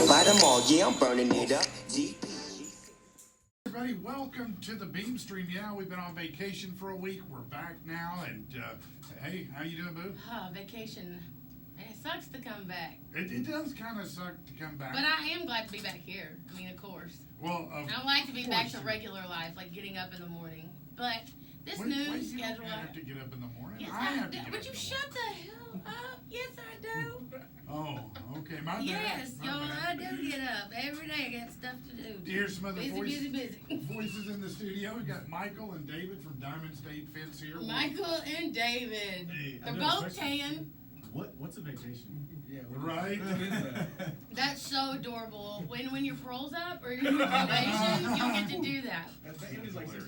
Bite them all, yeah, I'm burning it up. Everybody, welcome to the Beam Stream. Yeah, we've been on vacation for a week. We're back now, and hey, how you doing, Boo? Vacation. It sucks to come back. It does kind of suck to come back. But I am glad to be back here. I mean, of course. Well, I like to be back to regular life, like getting up in the morning. But this new schedule. You don't have to get up in the morning. Yes, I have to get up Would you shut the hell up? Yes, I do. Oh, okay, my bad. Yes, my y'all, bad. I do get up every day. I got stuff to do. Do you hear some other busy. voices in the studio? We got Michael and David from Diamond State Fence here. Michael and David. Hey, They're both tan. What's a vacation? Yeah, Right? That's so adorable. When your parole's up or your probation, you'll get to do that.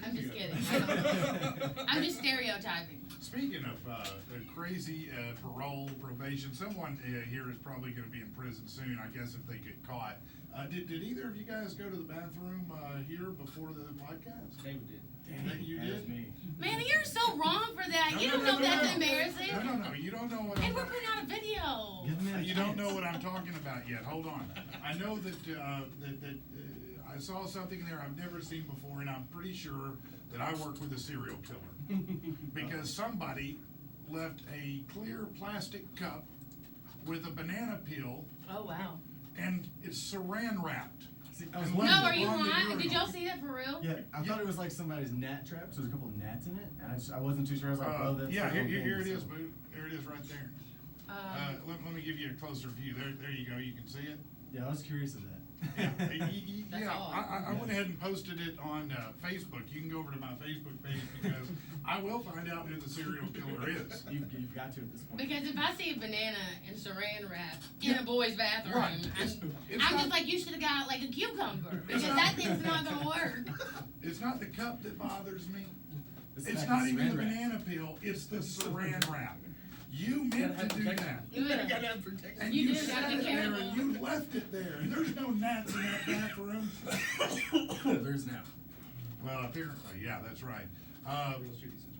I'm just kidding. I'm just stereotyping. Speaking of crazy parole, probation, someone here is probably going to be in prison soon, I guess, if they get caught. Did either of you guys go to the bathroom here before the podcast? David did. You did? Me. Man, you're so wrong for that. No, you no, don't no, know no, that's no. embarrassing. No, you don't know what And we're putting out a video. Give me a You don't chance. know what I'm talking about yet. Hold on. I know that I saw something there I've never seen before, and I'm pretty sure that I work with a serial killer because somebody left a clear plastic cup with a banana peel, Oh, wow. and it's saran wrapped. See, I was No, No, wondering. are you on the lying? urinal. Did y'all see that for real? Yeah, I thought it was like somebody's gnat trap, so there's a couple of gnats in it, and I wasn't too sure. I was like, oh, that's Yeah, the whole here it thing, is, so- Boo. There it is right there. Let me give you a closer view. There you go. You can see it. Yeah, I was curious of that. That's Yeah, all. I went ahead and posted it on Facebook. You can go over to my Facebook page because I will find out who the serial killer is. You've got to at this point. Because if I see a banana and saran wrap in a boy's bathroom, Right. I'm just like, you should have got like a cucumber because that thing's not going to work. It's not the cup that bothers me. It's It's like not a even the saran wrap. banana peel. It's the saran wrap. You meant to do that. You Gotta gotta- have protection. And You you do sat gotta be it there careful. and you left it there. And there's no gnats in that bathroom. There's now. Well, apparently, yeah, that's right.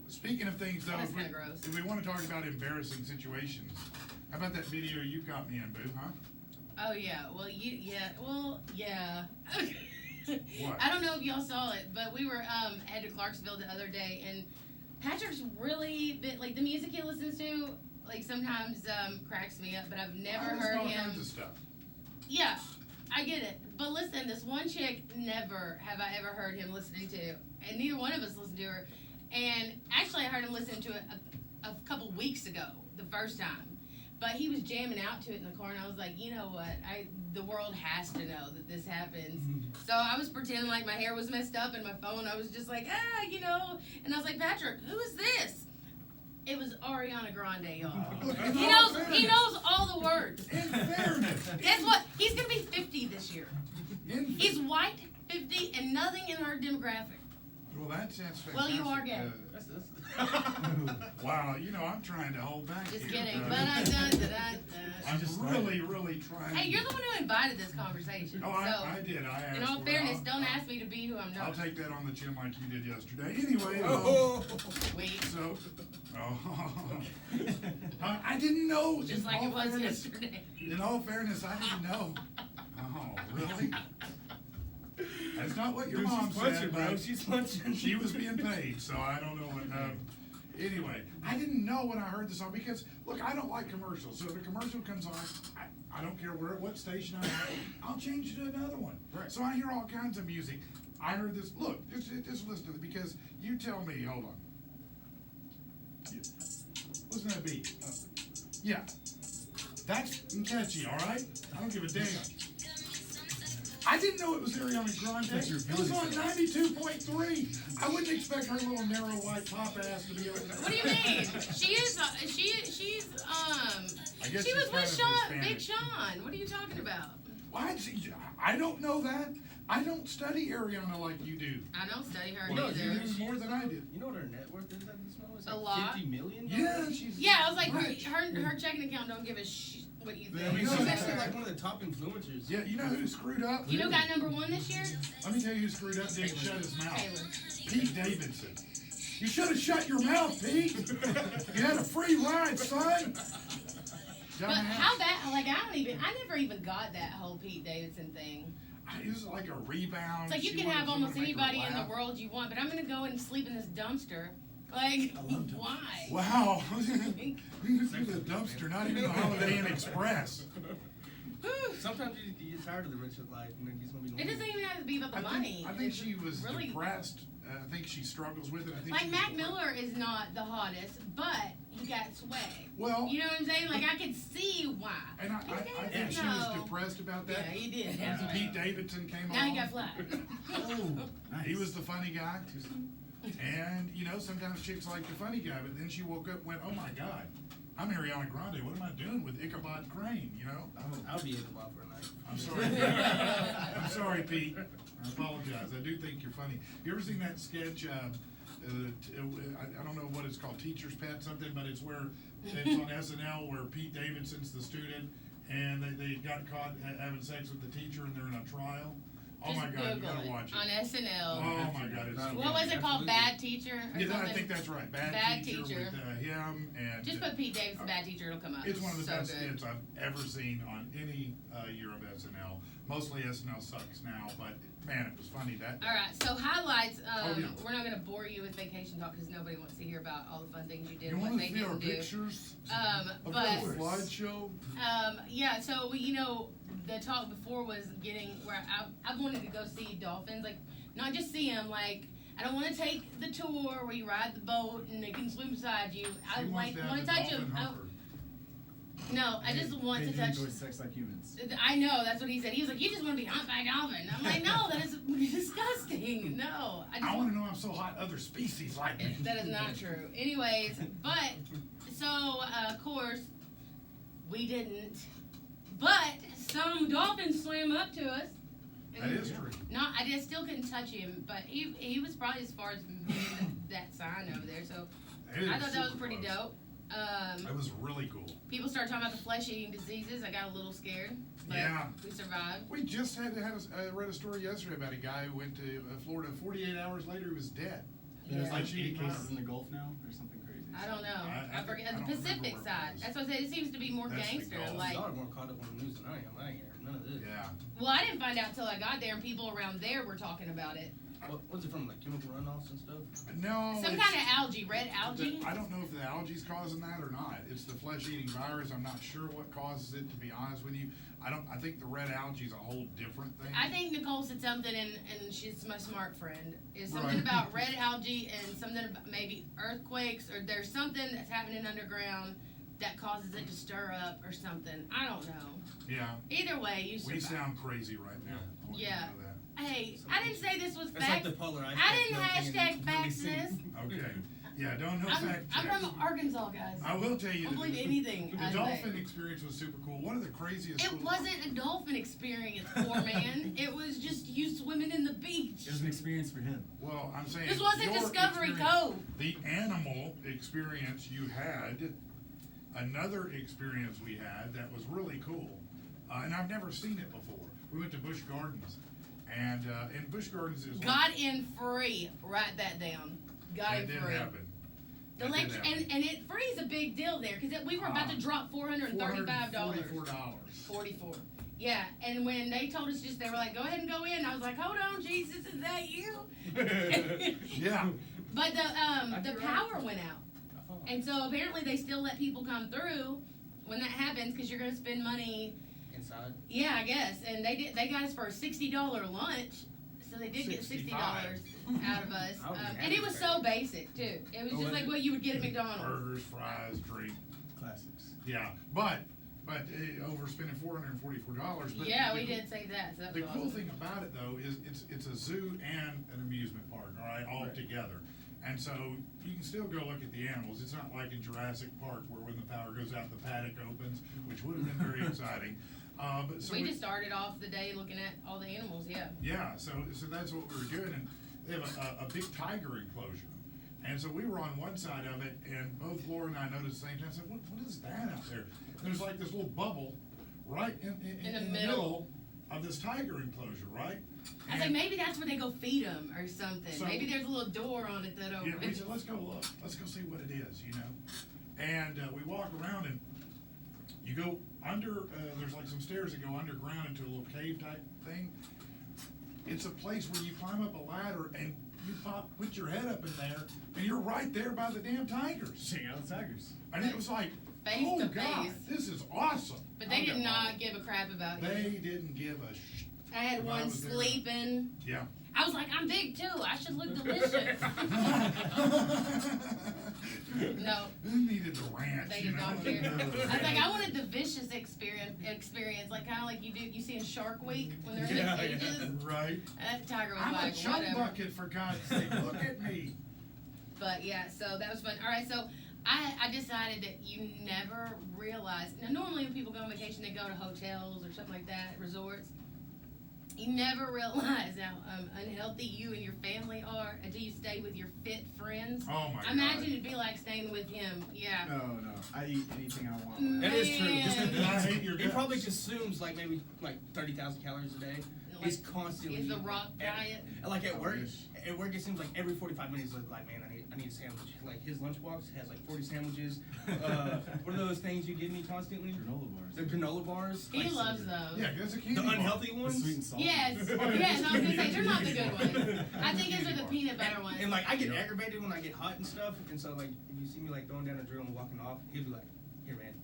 Speaking of things, though, That's kinda gross. if we want to talk about embarrassing situations, how about that video you got me in, Boo, huh? Oh, yeah. Well, yeah. What? I don't know if y'all saw it, but we were headed to Clarksville the other day, and Patrick's really been, like, the music he listens to, like, sometimes cracks me up, but I've never I listen heard to all him. kinds of stuff. Yeah, I get it. But listen, this one chick, never have I ever heard him listening to, and neither one of us listened to her. And actually, I heard him listen to it a couple weeks ago, the first time. But he was jamming out to it in the car, and I was like, you know what? The world has to know that this happens. So I was pretending like my hair was messed up, and my phone, I was just like, you know. And I was like, Patrick, who is this? It was Ariana Grande, y'all. Look, in He all knows. fairness- He knows all the words. In fairness. Guess what? He's gonna be 50 this year. In He's white, 50, and nothing in her demographic. Well, that's fantastic. Well, you are gay. That's this. Wow, you know, I'm trying to hold back Just here. kidding. I'm just really, really trying. Hey, you're the one who invited this conversation. Oh, so, I did. I asked in all for it. fairness, I'll- don't I'll- ask me to be who I'm I'll not. take that on the chin like you did yesterday. Anyway, Wait, so, I didn't know. just in like all it was fairness- yesterday. In all fairness, I didn't know. Oh, really? That's not what your Dude, mom she's punching, said, bro. but She's punching. she was being paid, so I don't know what. Anyway, I didn't know when I heard the song because, look, I don't like commercials. So if a commercial comes on, I don't care what station I'm at, I'll change it to another one. Right. So I hear all kinds of music. I heard this. Look, just listen to it because you tell me. Hold on. Listen to that beat. Yeah. That's catchy, all right? I don't give a damn. I didn't know it was Ariana Grande. That's your It was on ability. 92.3. I wouldn't expect her little narrow white pop ass to be able to. What do you mean? She's I guess she she's was with kind of Sean, Big Hispanic. Sean. What are you talking about? Why? I don't know that. I don't study Ariana like you do. I don't study her Well, either. you do more than I did. You know what her net worth is at this moment? It's A like lot. 50 million? Yeah, she's. Yeah, I was like, rich. her checking account don't give a what you I think. mean, You know she's that- actually like one of the top influencers. Yeah, you know who screwed up? You know, got #1 this year? Let me tell you who screwed up. Didn't shut his mouth. Taylor. Pete Davidson. You should have shut your mouth, Pete. You had a free ride, son. But how bad? Like I never even got that whole Pete Davidson thing. It was like a rebound. It's like you She can wanted have someone almost to make her anybody in the laugh. world you want, but I'm gonna go and sleep in this dumpster. Like, why? Wow. This is a dumpster, not even the Holiday Inn Express. Sometimes you get tired of the rich life, and then you just want to be It normal. doesn't even have to be about the money. I think It's she was really depressed. I think she struggles with it. I think like she was Mac depressed. Miller is not the hottest, but he got swag. Well, You know what I'm saying? Like I could see why. and I think she was depressed about that. Yeah, he did. And Pete Davidson came Now he along. got flat. Oh, nice. He was the funny guy. And, sometimes chicks like the funny guy, but then she woke up and went, oh my God, I'm Ariana Grande. What am I doing with Ichabod Crane, Oh, I'll be Ichabod for a night. I'm sorry. I'm sorry, Pete. I apologize. I do think you're funny. You ever seen that sketch? I don't know what it's called, Teacher's Pet something, but it's where it's on SNL where Pete Davidson's the student and they got caught having sex with the teacher and they're in a trial. Oh Just my God, you Google gotta it watch it. on SNL. Oh my God, it's What was it called? Absolutely. Bad Teacher or Yeah, something? I think that's right. Bad Bad teacher, Teacher. with him and Just put Pete Davidson Bad Teacher, it'll come up. it's one of the So best good. skits I've ever seen on any year of SNL. Mostly SNL sucks now, but man, it was funny that day. All right, so highlights. Oh, yeah. We're not going to bore you with vacation talk because nobody wants to hear about all the fun things you did You and what want they to see our didn't do. pictures of But the slideshow? yeah, so the talk before was getting where I wanted to go see dolphins, like not just see them, like I don't want to take the tour where you ride the boat and they can swim beside you. I She wants want to have touch the them. dolphin humper. No, I just want They to do touch. enjoy sex like humans. I know, that's what he said. He was like, you just want to be humped by a dolphin. I'm like, no, that is disgusting. No. I want to know I'm so hot other species like me. That is not true. Anyways, but, so, of course, we didn't. But some dolphins swam up to us. That is true. I still couldn't touch him, but he was probably as far as that sign over there. So It I is thought that was super pretty close. dope. That was really cool. People started talking about the flesh-eating diseases. I got a little scared, but Yeah. we survived. We just I read a story yesterday about a guy who went to Florida. 48 hours later, he was dead. There's Yeah. like Cheating 8 cases virus. in the Gulf now, or something crazy. I don't know. I I forget. don't The remember Pacific where it side. was. That's what I said. It seems to be more That's the gangster. Gulf. Like, Y'all are more caught up on the news than I am. I ain't heard none of this. Yeah. well, I didn't find out till I got there, and people around there were talking about it. What's it from, like chemical runoffs and stuff? No. Some it's- kind of algae, red algae. I don't know if the algae's causing that or not. It's the flesh-eating virus. I'm not sure what causes it, to be honest with you. I think the red algae's a whole different thing. I think Nicole said something, and she's my smart friend. Is something Right. about red algae and something about maybe earthquakes, or there's something that's happening underground that causes it to stir up or something. I don't know. Yeah. Either way, you We survive. sound crazy right now. I want you to Yeah. know that. Hey, I didn't say this was It's like facts. the polar ice. I didn't cap melting hashtag and facts this. Okay. Yeah, don't know I'm fact check. from Arkansas, guys. I will tell you Don't believe that anything the I say. dolphin experience was super cool. One of the craziest. It cool- wasn't a dolphin experience, poor man. It was just you swimming in the beach. It was an experience for him. Well, I'm saying This wasn't your Discovery experience- Cove. The animal experience you had, another experience we had that was really cool, and I've never seen it before. We went to Busch Gardens, and in Busch Gardens is Got in free. Write that down. Got that in didn't free. happen. The That didn't happen. and it free is a big deal there because we were about to drop $435. $444. 44. Yeah, and when they told us they were like, go ahead and go in. I was like, hold on, Jesus, is that you? Yeah. But the be right. power went out. Oh. And so apparently they still let people come through when that happens because you're gonna spend money. Inside. Yeah, I guess. And they got us for a $60 lunch, so they did get $60 out of us. I was And it was so basic too. It was Oh, just was like it? what you would get at McDonald's. Burgers, fries, drink. Classics. Yeah, but overspending $444. But Yeah, the we cool- did say that. So that The was cool awesome. thing about it though is it's a zoo and an amusement park, all right, all Right. together. And so you can still go look at the animals. It's not like in Jurassic Park where when the power goes out, the paddock opens, which would have been very exciting. But so We just started off the day looking at all the animals. Yeah. yeah, so that's what we were doing, and they have a big tiger enclosure. And so we were on one side of it, and both Laura and I noticed at the same time. I said, "What is that out there?" And there's like this little bubble right in the the middle. middle of this tiger enclosure, right? I was like, maybe that's where they go feed them or something. So- Maybe there's a little door on it that Yeah, we opens. said, let's go look. Let's go see what it is, you know. And we walk around, and You go under, there's like some stairs that go underground into a little cave type thing. It's a place where you climb up a ladder and you put your head up in there, and you're right there by the damn tigers. Check out the tigers. And it was like, Face oh to God, face. this is awesome. But they did not give a crap about you. They didn't give a I had If I one was there. sleeping. Yeah. I was like, I'm big too. I should look delicious. No. They needed the ranch. They you did know? not care. I was like, I wanted the vicious experience, like kind of like you see in Shark Week when they're in Yeah, the yeah. cages. Right. And that tiger was I'm a like, chunk whatever. bucket, for God's sake. Look at me. But yeah, so that was fun. All right, so I decided that you never realize. Now, normally when people go on vacation, they go to hotels or something like that, resorts. You never realize how unhealthy you and your family are until you stay with your fit friends. Oh my I imagine God. it'd be like staying with him. Yeah. No. I eat anything I want. Mm. That is true. Just Man. I hate your he probably guts. consumes like maybe like 30,000 calories a day. Like, He's constantly It's the eating. rock And- diet. and like at I work, wish. it seems like every 45 minutes, like man, I need a sandwich. Like his lunchbox has like 40 sandwiches. What are those things you give me constantly? Granola bars. The granola bars. He Like, loves those. Yeah, that's a candy the bar. unhealthy The ones. sweet and salty. Yes, yes, I was gonna say they're not the good ones. I think those are the peanut butter ones. And like I get Yeah. aggravated when I get hot and stuff, and so like if you see me like throwing down a drill and walking off, he'll be like, "Here, man,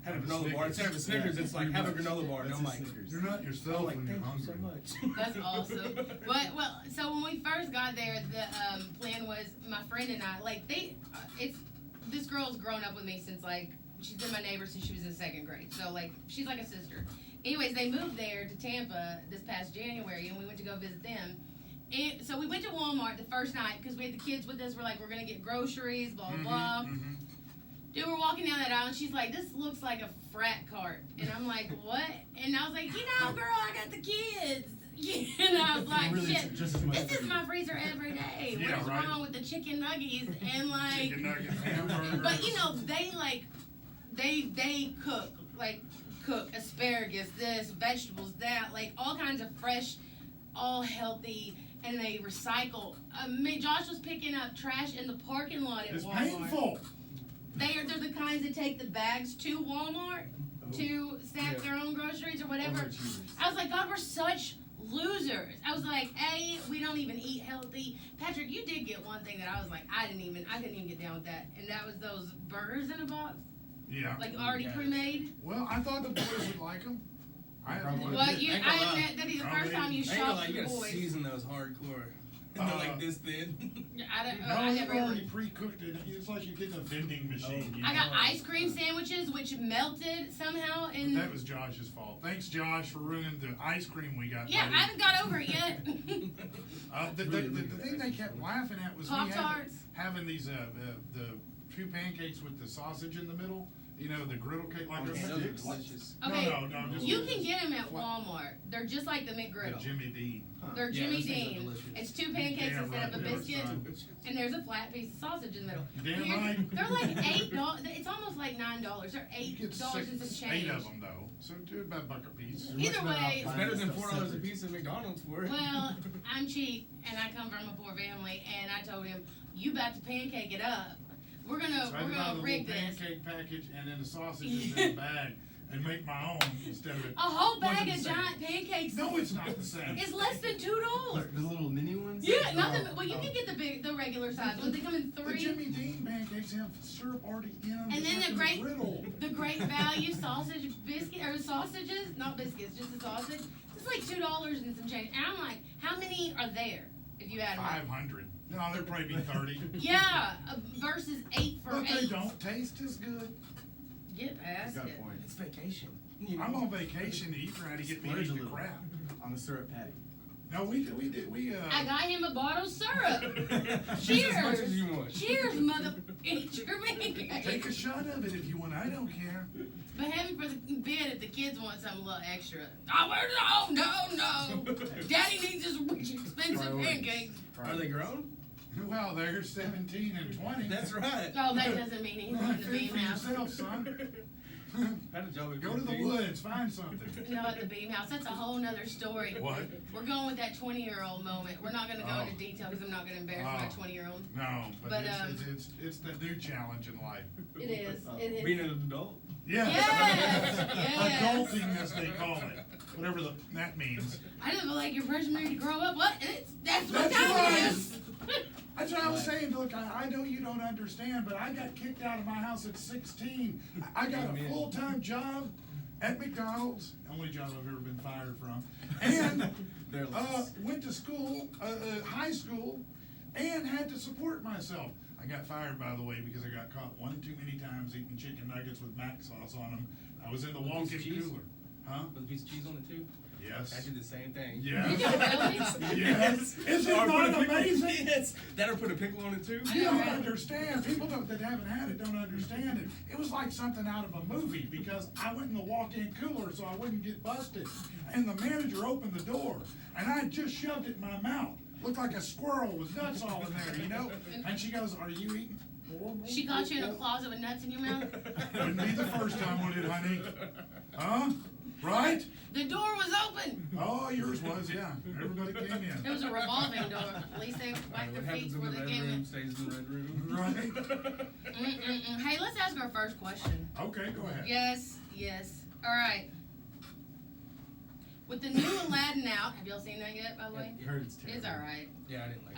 have a Have a granola bar." Snickers. Instead of a Snickers, Yeah, it's like pretty have a much. granola bar, and That's I'm a like, Snickers. You're not I'm yourself like, when you're thank you so hungry. much. That's awesome. But well, so when we first got there, the plan was my friend and I like it's this girl's grown up with me since like she's been my neighbor since she was in second grade. So like she's like a sister. Anyways, they moved there to Tampa this past January, and we went to go visit them. And so we went to Walmart the first night because we had the kids with us. We're like, we're gonna get groceries, blah blah blah. Mhm. Dude, we're walking down that aisle, and she's like, this looks like a frat cart. And I'm like, what? And I was like, girl, I got the kids. And I was like, Really, shit, just as much this is food. my freezer every day. Yeah, What's right. wrong with the chicken nuggets? And like, Chicken nuggets, hamburgers. but they cook asparagus, this, vegetables, that, like all kinds of fresh, all healthy, and they recycle. Josh was picking up trash in the parking lot at It's Walmart. painful. They're the kinds that take the bags to Walmart to stack their own groceries or whatever. Overachievers. I was like, God, we're such losers. I was like, A, we don't even eat healthy. Patrick, you did get one thing that I was like, I couldn't even get down with that. And that was those burgers in a box, Yeah. like already Yeah. pre-made. Well, I thought the boys would like them. I Probably. haven't. Well, you, Ain't gonna lie. that'd be the first time you I ain't gonna shopped lie, you for the gotta boys. season those hardcore. And they're like this thin. No, I you've never already even. pre-cooked it. It's like you're getting a vending machine. you I got know? ice cream sandwiches, which melted somehow. But And that was Josh's fault. Thanks, Josh, for ruining the ice cream we got. yeah, buddy. I haven't got over it yet. The thing they kept laughing at was me Pop-Tarts? having these the two pancakes with the sausage in the middle. You know, the griddle cake like Okay, those those are sticks. delicious. Okay, No, just you can get them at Walmart. They're just like the the McGriddle. Jimmy Dean. They're Yeah, Jimmy those things are Dean. delicious. It's two pancakes Damn instead of a right they are, biscuit, son. and there's a flat piece of sausage in the middle. Damn Here- right. They're like $8. It's almost like $9. They're You get $8 and some change. 8 of them though, so do about a buck a piece. Either way, It's better than $4 a piece at McDonald's for it. well, I'm cheap, and I come from a poor family, and I told him, you about to pancake it up. We're So I gonna buy the little rig this. pancake package and then the sausages in the bag and make my own instead of it. A whole bag Wasn't of the same. giant pancakes. No, it's not the same. It's less than $2. The little mini ones? Yeah, not the. Oh, Well, you oh. can get the regular size ones. They come in The 3. Jimmy Dean pancakes have syrup already in them. And just then like the in great- griddle. The Great Value sausage biscuit or sausages, not biscuits, just the sausage. It's like $2 and some change. And I'm like, how many are there if you add them? up? 500. No, there'd probably be 30. Yeah, versus 8 for But 8. they don't taste as good. Get past Got a it. point. It's vacation. You know? I'm on vacation to eat trying to get me to Splurge a eat the little crap. on the syrup patty. No, we I got him a bottle of syrup. Just as much as Cheers. you want. Cheers, mother. Eat your pancake. take a shot of it if you want. I don't care. But having for the bed if the kids want something a little extra. Oh, no. Daddy needs his rich, expensive Priorities. pancakes. Are they grown? Well, they're 17 and 20. That's right. Oh, that doesn't mean anything in the Fend beam for house. yourself, son. Had a job at Go to the 15. woods, find something. No, at the beam house. That's a whole nother story. What? We're going with that 20-year-old moment. We're not going to go Oh. into detail because I'm not going to embarrass my Oh. 20-year-old. No, but, But, it's the new challenge in life. It is. It is. Being an adult. Yes. Yes, yes. Adulting, as they call it. Whatever that means. I don't feel like you're pressuring me to grow up. What? That's what That's time right. it is. That's what I was saying. Look, I know you don't understand, but I got kicked out of my house at 16. I got a full-time job at McDonald's, only job I've ever been fired from, and went to school, high school, and had to support myself. I got fired, by the way, because I got caught one too many times eating chicken nuggets with mac sauce on them. I was in the walk-in cooler. Huh? With a piece of cheese on it too? Yes. I did the same thing. Yes. Did you really? Yes. Is it not amazing? Yes. That or put a pickle on it too? You don't understand. People that haven't had it don't understand it. It was like something out of a movie because I went in the walk-in cooler so I wouldn't get busted. And the manager opened the door and I just shoved it in my mouth. Looked like a squirrel with nuts all in there, you know? And she goes, "Are you eating?" She caught you in a closet with nuts in your mouth? Wouldn't be the first time, would it, honey? Huh? Right? The door was open. Oh, yours was, yeah. Everybody came It in. was a revolving door. At least they wiped their What feet happens in before the they red came room in. stays in the red room. Right? Hey, let's ask our first question. Okay, go ahead. Yes, yes. All right. With the new Aladdin out, have y'all seen that yet, by the way? You heard it's terrible. It's all right. Yeah, I didn't like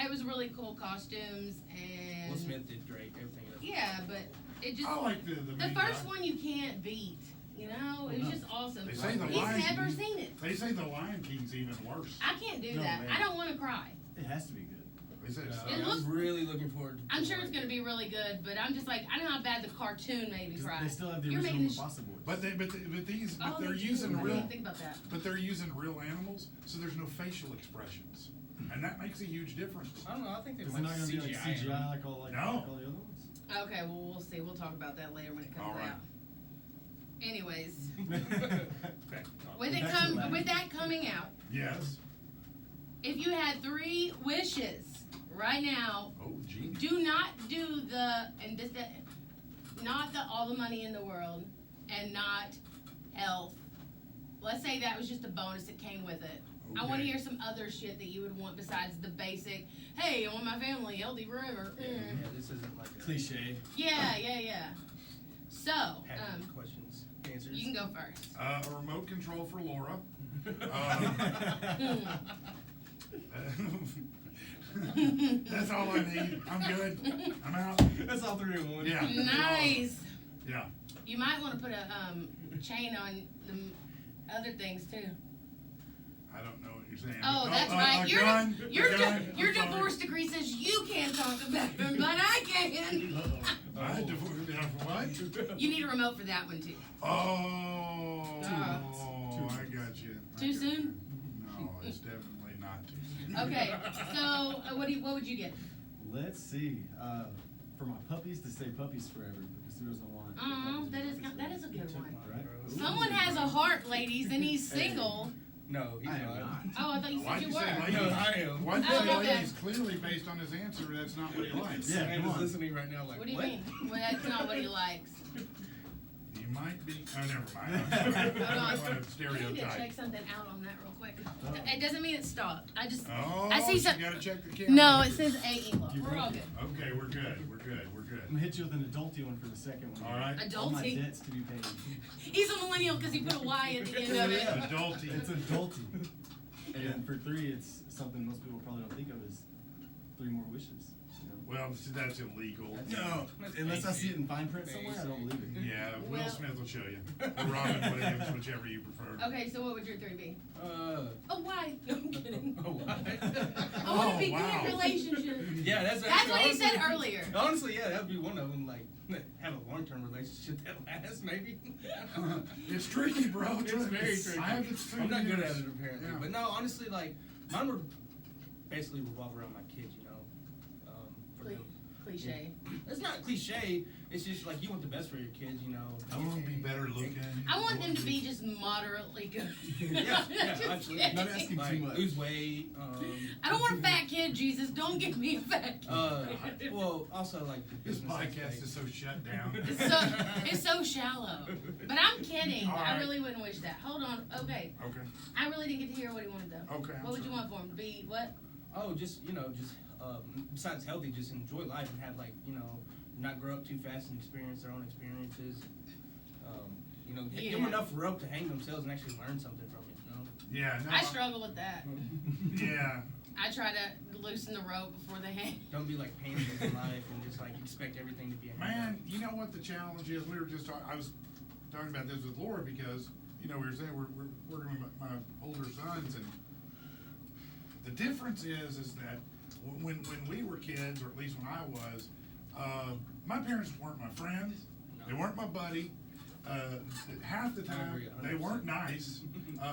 it. It was really cool costumes and. Will Smith did great. Everything else. Yeah, but it just. I like the The main first guy. one you can't beat. You know, it was just awesome. They say the He's Lion never King- seen it. They say the Lion King's even worse. I can't do No, that. man. I don't want to cry. It has to be good. They say it's- It looks- I'm really looking forward to I'm sure it's gonna be really good, but I'm just like, I know how bad the cartoon made me 'Cause cry. they still have the You're original making this. Mufasa voice. but they're Oh, they're they do. using I real didn't think about that. but they're using real animals, so there's no facial expressions, and that makes a huge difference. I don't know. I think they Is might it not gonna be like CGI. CGI like all No. all the other ones? Okay, well we'll see. We'll talk about that later when it comes All right. out. Anyways, Okay. with it Back to come Aladdin. with that coming out, Yes. if you had 3 wishes right now, Oh, gee. do not do not all the money in the world, and not health. Let's say that was just a bonus that came with it. I want to Okay. hear some other shit that you would want besides the basic. Hey, I want my family healthy forever. Yeah, this isn't like a Cliche. Yeah. So, pattern of questions, answers. you can go first. A remote control for Laura. That's all I need. I'm good. I'm out. That's all 3 in 1. Yeah. Nice. Yeah. You might want to put a chain on the other things too. I don't know what you're saying. Oh, but- that's a right. gun, Your a gun. your I'm sorry. divorce decree says you can't talk about them, but I can. I divorced what? You need a remote for that one too. Oh, Too I got you. I Too got soon? you. No, it's definitely not too soon. Okay, so what would you get? Let's see. For my puppies to stay puppies forever because who doesn't want? Oh, that is a good one. Right? Someone has a heart, ladies, and he's single. No, he's I am not. not. Oh, I thought you Why'd said you you say were. ladies? No, I am. Why'd you Oh, say okay. ladies? Clearly, based on his answer, that's not what he likes. Yeah, Man come is on. listening right now like, What do you mean? Well, that's not what he likes. You might be. Oh, never mind. I'm sorry. Hold I on. don't want to I need to stereotype. check something out on that real quick. It doesn't mean it stopped. I just. Oh, I see you some. gotta check the camera. No, it says AE. Look, You we're all broke good. it. Okay, we're good. We're good. We're good. I'm gonna hit you with an adulty one for the second one. All right. All my Adulty. debts to be paid. He's a millennial because he put a Y at the end of it. Adulty. It's adulty. And then for 3, it's something most people probably don't think of is 3 more wishes. You know? Well, see, that's illegal. No, unless I see it in fine print somewhere, I don't believe it. Yeah, Will Well- Smith will show you. Or Robin Williams, whichever you prefer. Okay, so what would your 3 be? Uh, Oh, why? No, I'm kidding. oh, what? I want to be good wow. in relationships. Yeah, that's What he honestly- said earlier. Honestly, yeah, that would be one of them. Like, have a long-term relationship that lasts, maybe. It's tricky, bro. It's very tricky. I have experience. I'm not good at it apparently, Yeah. but no, honestly, like mine would basically revolve around my kids. You know, for them. Cliche. It's not cliche. It's just like you want the best for your kids. You know. I want to be better looking. I want them to be just moderately good. Yeah, Just absolutely. kidding. Not asking Like, too much. lose weight. I don't want a fat kid, Jesus. Don't give me a fat kid. Well, also like the This business podcast aspect. is so shut down. It's so shallow. But I'm kidding. All I right. really wouldn't wish that. Hold on. Okay. Okay. I really didn't get to hear what he wanted though. Okay, I'm What would you sorry. want for him? To be what? Oh, just besides healthy, just enjoy life and have like not grow up too fast and experience their own experiences. give Yeah. them enough rope to hang themselves and actually learn something from it, you know? Yeah, no. I struggle with that. Yeah. I try to loosen the rope before they hang. Don't be like pansy in life and just like expect everything to be a Man, you know what the challenge is? We were just talking, I was talking about this with Laura because, we were saying we're working with my older sons, and the difference is that when we were kids, or at least when I was, my parents weren't my friends, they weren't my buddy. Half the time, agree, they 100%. weren't nice,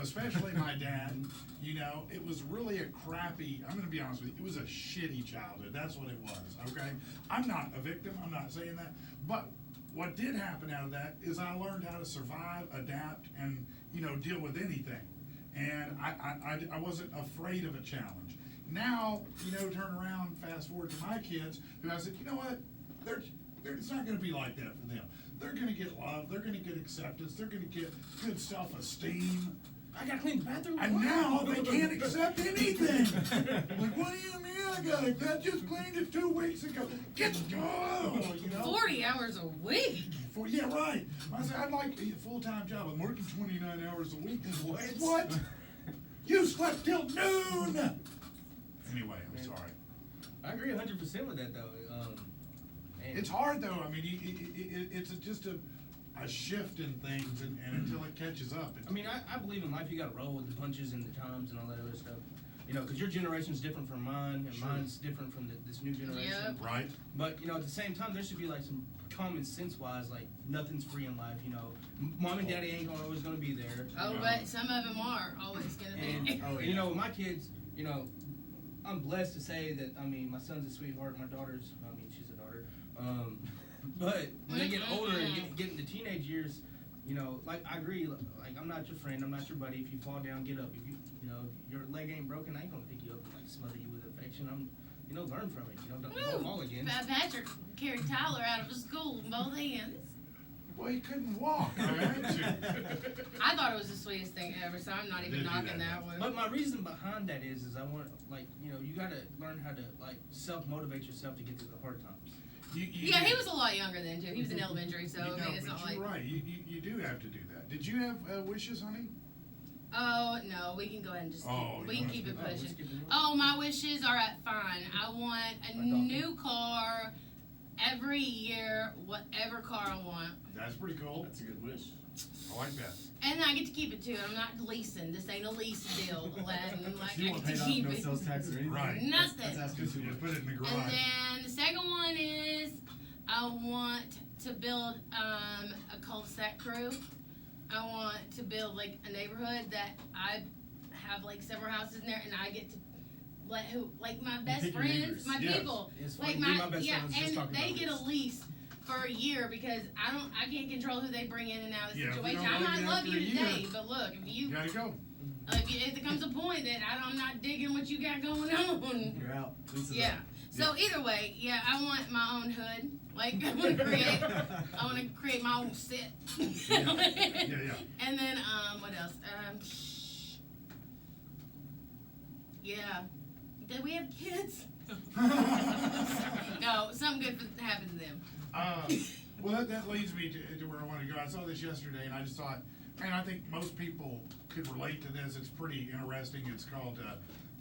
especially my dad. It was really a crappy, I'm gonna be honest with you, it was a shitty childhood, that's what it was, okay? I'm not a victim, I'm not saying that, but what did happen out of that is I learned how to survive, adapt, and, deal with anything. And I wasn't afraid of a challenge. Now, turn around, fast forward to my kids, who I said, you know what, it's not gonna be like that for them. They're gonna get love, they're gonna get acceptance, they're gonna get good self-esteem. I gotta clean the bathroom. And now they can't accept anything. Like, what do you mean I just cleaned it 2 weeks ago? Get go, 40 hours a week. Yeah, right. I said, I'd like a full-time job. I'm working 29 hours a week. What? You slept till noon. Anyway, I'm sorry. I agree 100% with that though. And It's hard though. I mean, it's just a shift in things, and until it catches up. I mean, I believe in life you gotta roll with the punches and the times and all that other stuff. Because your generation's different from mine, and Sure. mine's different from this new generation. Yep. Right. But, at the same time, there should be like some common sense wise, like nothing's free in life, Mom and daddy ain't always gonna be there. Oh, but some of them are always gonna And, be. with my kids, I'm blessed to say that, my son's a sweetheart, my daughter's, she's a daughter. But when they get older and get into teenage years, like I agree, like I'm not your friend, I'm not your buddy. If you fall down, get up. If your leg ain't broken, I ain't gonna pick you up and like smother you with affection. Learn from it. Don't fall again. Patrick carried Tyler out of school in both hands. Well, he couldn't walk. I had to. I thought it was the sweetest thing ever, so I'm not even Did do knocking that. that one. But my reason behind that is I want, you gotta learn how to like self-motivate yourself to get through the hard times. Yeah, he was a lot younger then too. He was in elementary, so I mean, it's but not you're like. right. You do have to do that. Did you have wishes, honey? Oh no, we can go ahead and just Oh, we you can wanna keep it skip it? pushing. Let's skip it. Oh, my wishes are fine. I want a new car every year, whatever car I want, That's pretty cool. That's a good wish. I like that. and I get to keep it too. I'm not leasing. This ain't a lease deal, Aladdin. Like You I won't get pay to off keep no it. sales tax or anything. Right. Nothing. That's asking too You much. put it in the And garage. then the second one is I want to build a cul-de-sac crew. I want to build like a neighborhood that I have like several houses in there, and I get to let my best pick your friends, neighbors. my Yes. people, It's like funny, me and my best yeah, friend was just and talking they about get this. a lease for a year because I can't control who they bring in and out of the Yeah, if we situation. don't I like might you love after you a year, today, but look, if You gotta go. if there comes a point that I'm not digging what you got going on. You're out. Lisa's Yeah. out. So either way, yeah, I want my own hood. Like I want to create my own set. Yeah. And then what else? Yeah. Did we have kids? No, something good happened to them. Well, that leads me to where I want to go. I saw this yesterday, and I just thought, man, I think most people could relate to this. It's pretty interesting. It's called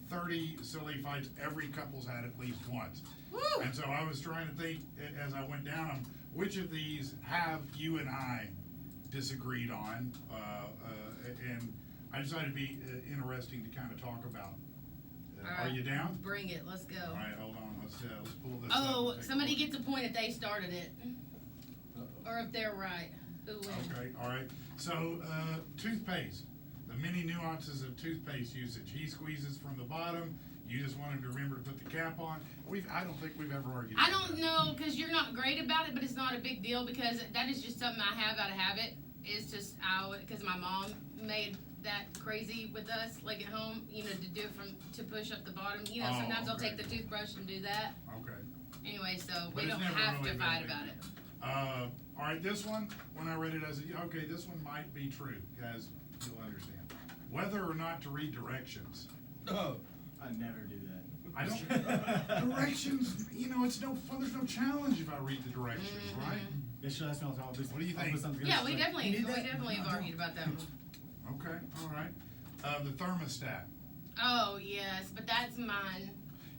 30 Silly Fights Every Couple's Had at Least Once. Woo! And so I was trying to think, as I went down them, which of these have you and I disagreed on? And I decided it'd be interesting to kind of talk about. Are you down? Bring it. Let's go. All right, hold on. Let's pull this Oh, up. somebody gets a point if they started it, Uh-oh. or if they're right. Who wins? Okay, all right. So, toothpaste. The many nuances of toothpaste usage. He squeezes from the bottom. You just want him to remember to put the cap on. I don't think we've ever argued I about don't that. know, because you're not great about it, but it's not a big deal because that is just something I have out of habit. It's just because my mom made that crazy with us, like at home, to do it to push up the bottom. Oh, Sometimes I'll okay. take the toothbrush and do that. Okay. Anyway, so But we it's don't never have really to been a fight big about deal. it. All right, this one, when I read it, I said, okay, this one might be true, guys. You'll understand. Whether or not to read directions. Oh, I never do that. I don't. Directions, it's no fun. There's no challenge if I read the directions, right? Yeah, she'll ask me all the time. What do you I'll think? put something together, Yeah, she's we like, definitely "You need that?" have No, I argued don't. about that one. Okay, all right. The thermostat. Oh yes, but that's mine.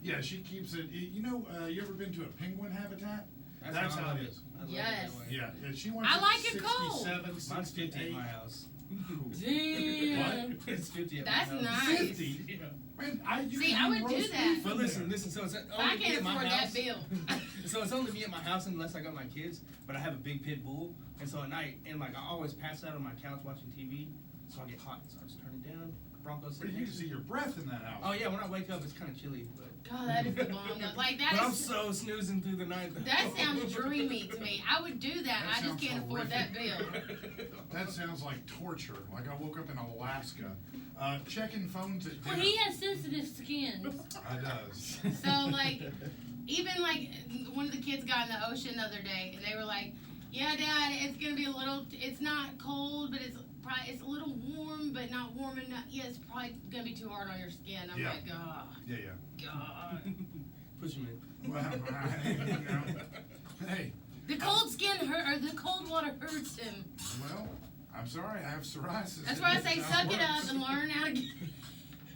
Yeah, she keeps it. You know, you ever been to a penguin habitat? That's how how it it is. is. I love it Yes. that way. Yeah, she wants. I like it cold. 67, Mine's 50 at 68. my house. Damn. It's 50 at That's my house. nice. 50? Yeah. Man, you See, can I eat would do roast that. beef But in listen, there. so it's only I me can't at my afford house. that bill. So it's only me at my house unless I got my kids. But I have a big pit bull, and so at night, and like I always pass out on my couch watching TV, so I get hot, so I just turn it down. Broncos. But you can see your breath in that house. Oh yeah, when I wake up, it's kind of chilly, but. God, that is the bomb. Like that But I'm is. so snoozing through the night. That sounds dreamy to me. I would do that. That I just sounds can't afford that horrific. bill. That sounds like torture. Like I woke up in Alaska. Checking phones at dinner. Well, he has sensitive skin. I does. So like, even like one of the kids got in the ocean the other day, and they were like, "Yeah, Dad, it's gonna be a little. It's not cold, but it's a little warm, but not warm enough. Yeah, it's probably gonna be too hard on your skin." I'm Yeah. like, oh, Yeah, God. Push him in. Well, you know, hey, The cold skin hurt, or the cold water hurts him. well, I'm sorry, I have psoriasis. That's why I say That's how suck it works. up and learn how to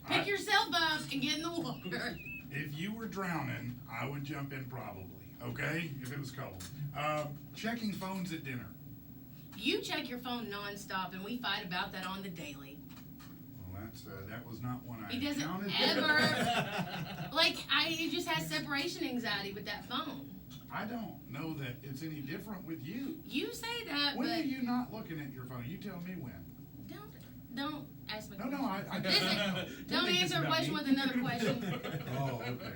pick yourself up and get in the water. If you were drowning, I would jump in probably, okay? If it was cold. Checking phones at dinner. You check your phone nonstop, and we fight about that on the daily. Well, that was not one I He doesn't counted. ever, like, he just has separation anxiety with that phone. I don't know that it's any different with you. You say that, When but are you not looking at your phone? You tell me when. don't ask me. No, I Listen, don't make this answer a about question me. with another question. Oh, okay.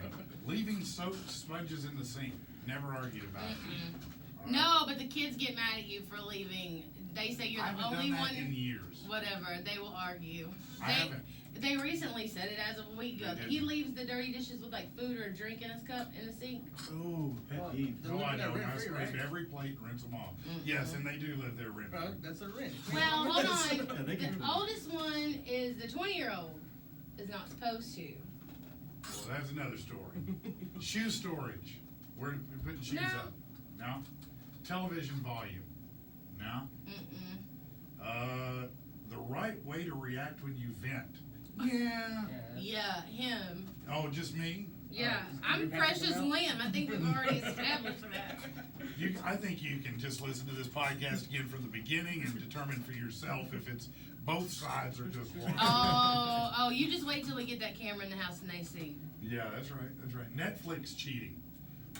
Leaving soaked sponges in the sink. Never argued about it. All right. No, but the kids get mad at you for leaving. They say you're I the haven't only done that one. in years. Whatever, they will argue. I haven't. They recently said it as of a week ago. They He didn't. leaves the dirty dishes with like food or a drink in his cup in the sink. Oh, pet Well, peeve. They're No, I living there don't. I rent-free, scrape right? every plate and rinse them off. Mhm. Yes, and they do live there rent. Bro, that's a rent. Well, hold on. Yeah, they can do The that. oldest one is the 20-year-old is not supposed to. Well, that's another story. Shoe storage. We're putting shoes No. up. No. Television volume. No. Mm-mm. The right way to react when you vent. Yeah. Yeah, him. Oh, just me? Yeah, Have you I'm passed Precious it around? Lamb. I think we've already established that. I think you can just listen to this podcast again from the beginning and determine for yourself if it's both sides or just one. Oh, you just wait till we get that camera in the house and they see. Yeah, that's right. That's right. Netflix cheating.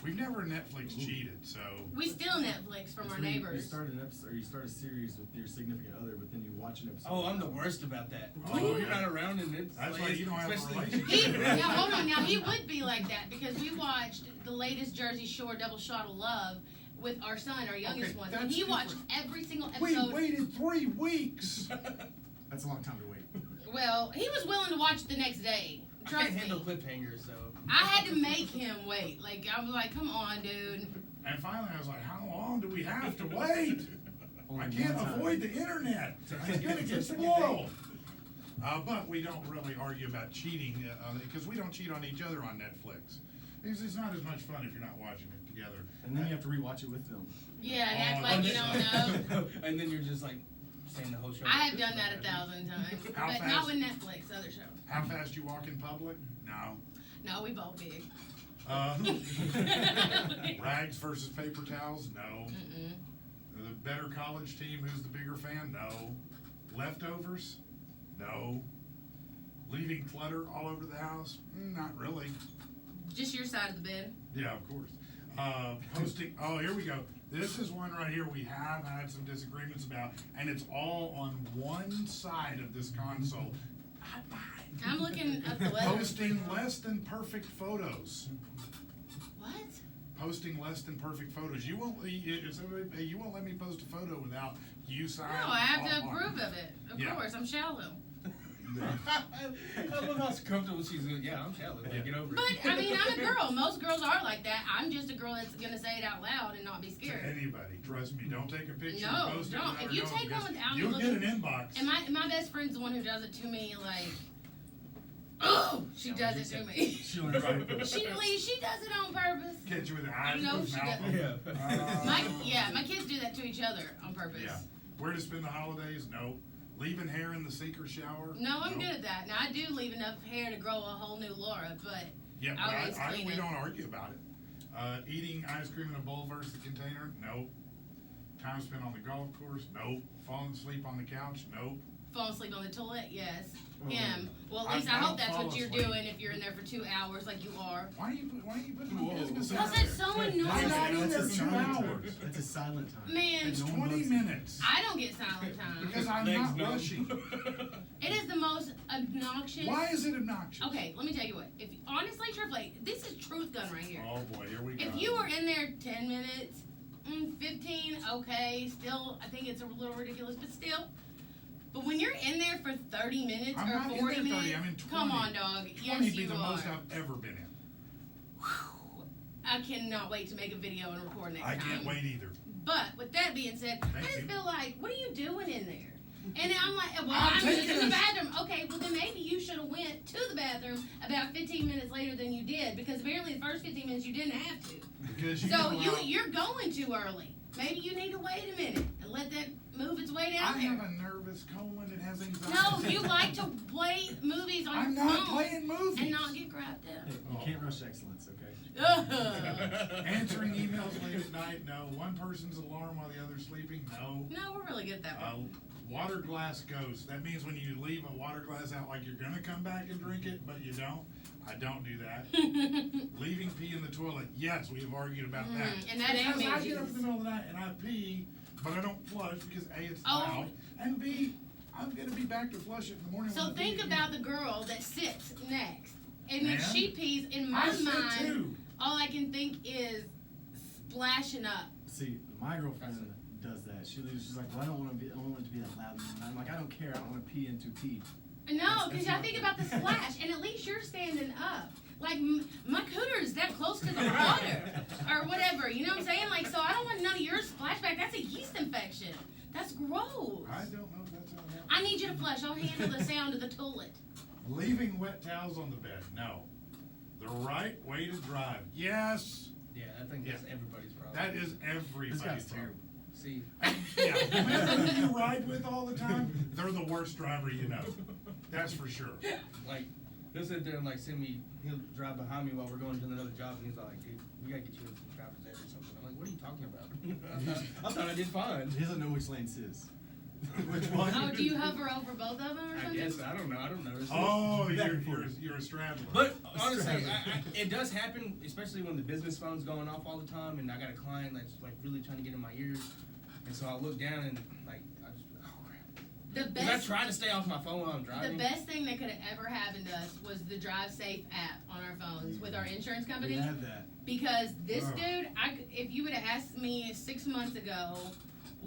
We've never Netflix cheated, so. We steal Netflix from It's our when you neighbors. start an episode, or you start a series with your significant other, but then you watch an episode. Oh, I'm the worst about that. Oh, You're yeah. not around and it's That's like, why you don't have a especially- relationship. Now hold on. Now he would be like that because we watched the latest Jersey Shore Double Shot of Love with our son, our youngest Okay, one, that's and he watched different. every single We episode. waited 3 weeks. That's a long time to wait. Well, he was willing to watch the next day. I Trust can't me. handle cliffhangers, so. I had to make him wait. Like I was like, "Come on, dude." And finally I was like, how long do we have to wait? Only I can't one time. avoid the internet. It's gonna get spoiled. But we don't really argue about cheating because we don't cheat on each other on Netflix. Because it's not as much fun if you're not watching it together. And then you have to rewatch it with them. Yeah, and act Oh, like you that's- don't know. And then you're just like saying the whole show. I have done that 1,000 times, How but fast? not with Netflix. Other show. How fast you walk in public? No. No, we both big. Rags versus paper towels? No. Mm-mm. The better college team, who's the bigger fan? No. Leftovers? No. Leaving clutter all over the house? Not really. Just your side of the bed. Yeah, of course. Posting, oh, here we go. This is one right here we have had some disagreements about, and it's all on one side of this console. Not mine. I'm looking up the letters. Posting less than perfect photos. What? Posting less than perfect photos. You won't let me post a photo without you signing. No, I have to off on it. approve of it. Of Yeah. course, I'm shallow. I love how comfortable she's with. Yeah, I'm shallow. Like, get over But it. I mean, I'm a girl. Most girls are like that. I'm just a girl that's gonna say it out loud and not be To scared. anybody, trust me. Don't take a picture No, and post it don't. without If her you knowing, take one because without me you'll get looking- an inbox. And my best friend's the one who does it to me. Like, Oh, she does it to me. She learned right. She does it on purpose. Catch you with the eyes, No, with she mouth. doesn't. My kids do that to each other on purpose. Yeah. Where to spend the holidays? No. Leaving hair in the sink or shower? No, I'm Nope. good at that. Now I do leave enough hair to grow a whole new Laura, but Yeah, I but always clean we it. don't argue about it. Eating ice cream in a bowl versus the container? Nope. Time spent on the golf course? Nope. Falling asleep on the couch? Nope. Fall asleep on the toilet? Yes. Oh. Him. Well, I- at least I, I hope don't that's fall what you're asleep. doing if you're in there for 2 hours like you are. Why are you putting Whoa. my business Because out it's there? so I'm annoying. not in there That's a 2 silent hours. time. That's a silent time. Man. It's No one 20 bugs minutes. I don't get silent time. Because I'm Legs not numb. rushing. It is the most obnoxious. Why is it obnoxious? Okay, let me tell you what. If honestly, truthfully, this is truth gun right here. Oh boy, here we go. If you were in there 10 minutes, 15, okay, still, I think it's a little ridiculous, but still. But when you're in there for 30 minutes I'm or not in 40 there 30, minutes, I'm in 20. come on, dog. 20 Yes, be you the are. most I've ever been in. I cannot wait to make a video and record next I time. can't wait either. But with that being said, I Thank just you. feel like, what are you doing in there? And I'm like, well, I'm I'm just taking in the a- bathroom. Okay, well then maybe you should have went to the bathroom about 15 minutes later than you did, because apparently the first 15 minutes you didn't have to. Because you So know you're going too early. Maybe you need to wait a minute and let that move its way down I there. have a nervous colon that has anxiety. No, you like to play movies on I'm your not phone playing movies. and not get grabbed Hey, up. you can't rush excellence, okay? Ugh. Answering emails late at night, no. One person's alarm while the other's sleeping, no. No, we're really good at that one. Water glass ghost. That means when you leave a water glass out like you're gonna come back and drink it, but you don't. I don't do that. Leaving pee in the toilet. Yes, we have argued about that. And that ain't because me, I get up in Jesus. the middle of the night and I pee, but I don't flush because A, it's Oh. loud, and B, I'm gonna be back to flush it in the morning. So when I think pee. about the girl that sits next. And if And? she pees, in I my sit mind, too. all I can think is splashing up. See, my girlfriend does that. She's like, well, I don't want it to be that loud. And I'm like, I don't care. I don't want to pee into pee. No, That's because my I think thing. about the splash, and at least you're standing up. Like, my cooter is that close to the water, or whatever, you know what I'm saying? Like, so I don't want none of your splashback. That's a yeast infection. That's gross. I don't know if that's how it happens. I need you to flush. I'll handle the sound of the toilet. Leaving wet towels on the bed. No. The right way to drive. Yes. Yeah, I think that's everybody's problem. That is This everybody's guy's problem. terrible. See, Yeah, whoever you ride with all the time, they're the worst driver you know. That's for sure. like, he'll sit there and like send me, he'll drive behind me while we're going to another job, and he's like, dude, we gotta get you in some traffic there or something. I'm like, what are you talking about? I thought I did fine. He doesn't know which lane's his. Which one? Oh, do you hover over both of them or I something? guess, I don't know, I don't notice. Oh, Back and you're a straddler. But honestly, it does happen, especially when the business phone's going off all the time, and I got a client that's like really trying to get in my ears, and so I look down and like I just oh crap. The 'Cause I best, try to stay off my phone while I'm the driving. best thing that could have ever happened to us was the Drive Safe app on our phones with our insurance We company. have that. Because this Ugh. dude, if you would have asked me 6 months ago,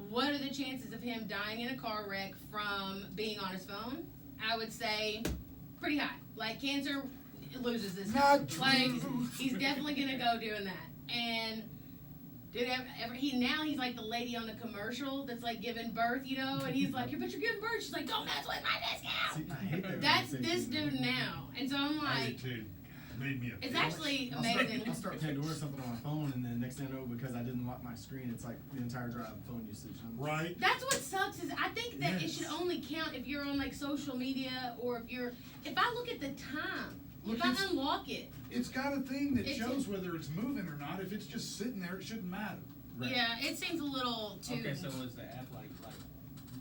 what are the chances of him dying in a car wreck from being on his phone? I would say pretty high. Like cancer loses this guy. Not Like true. he's definitely gonna go doing that. And dude, he's like the lady on the commercial that's like giving birth, you know, and he's like, but you're giving birth. She's like, don't mess with my discount. See, I hate that That's conversation, this though. dude now. And so I'm I like, did too. Made me a it's bitch. actually I'll start- amazing. I'll start Pandora something on my phone, and then next thing I know, because I didn't lock my screen, it's like the entire drive phone usage. I'm Right. That's what sucks is I think that it Yes. should only count if you're on like social media or if I look at the time, Look, if I it's- unlock it. It's got a thing that It's- shows whether it's moving or not. If it's just sitting there, it shouldn't matter. Right. Yeah, it seems a little too. Okay, so was the app like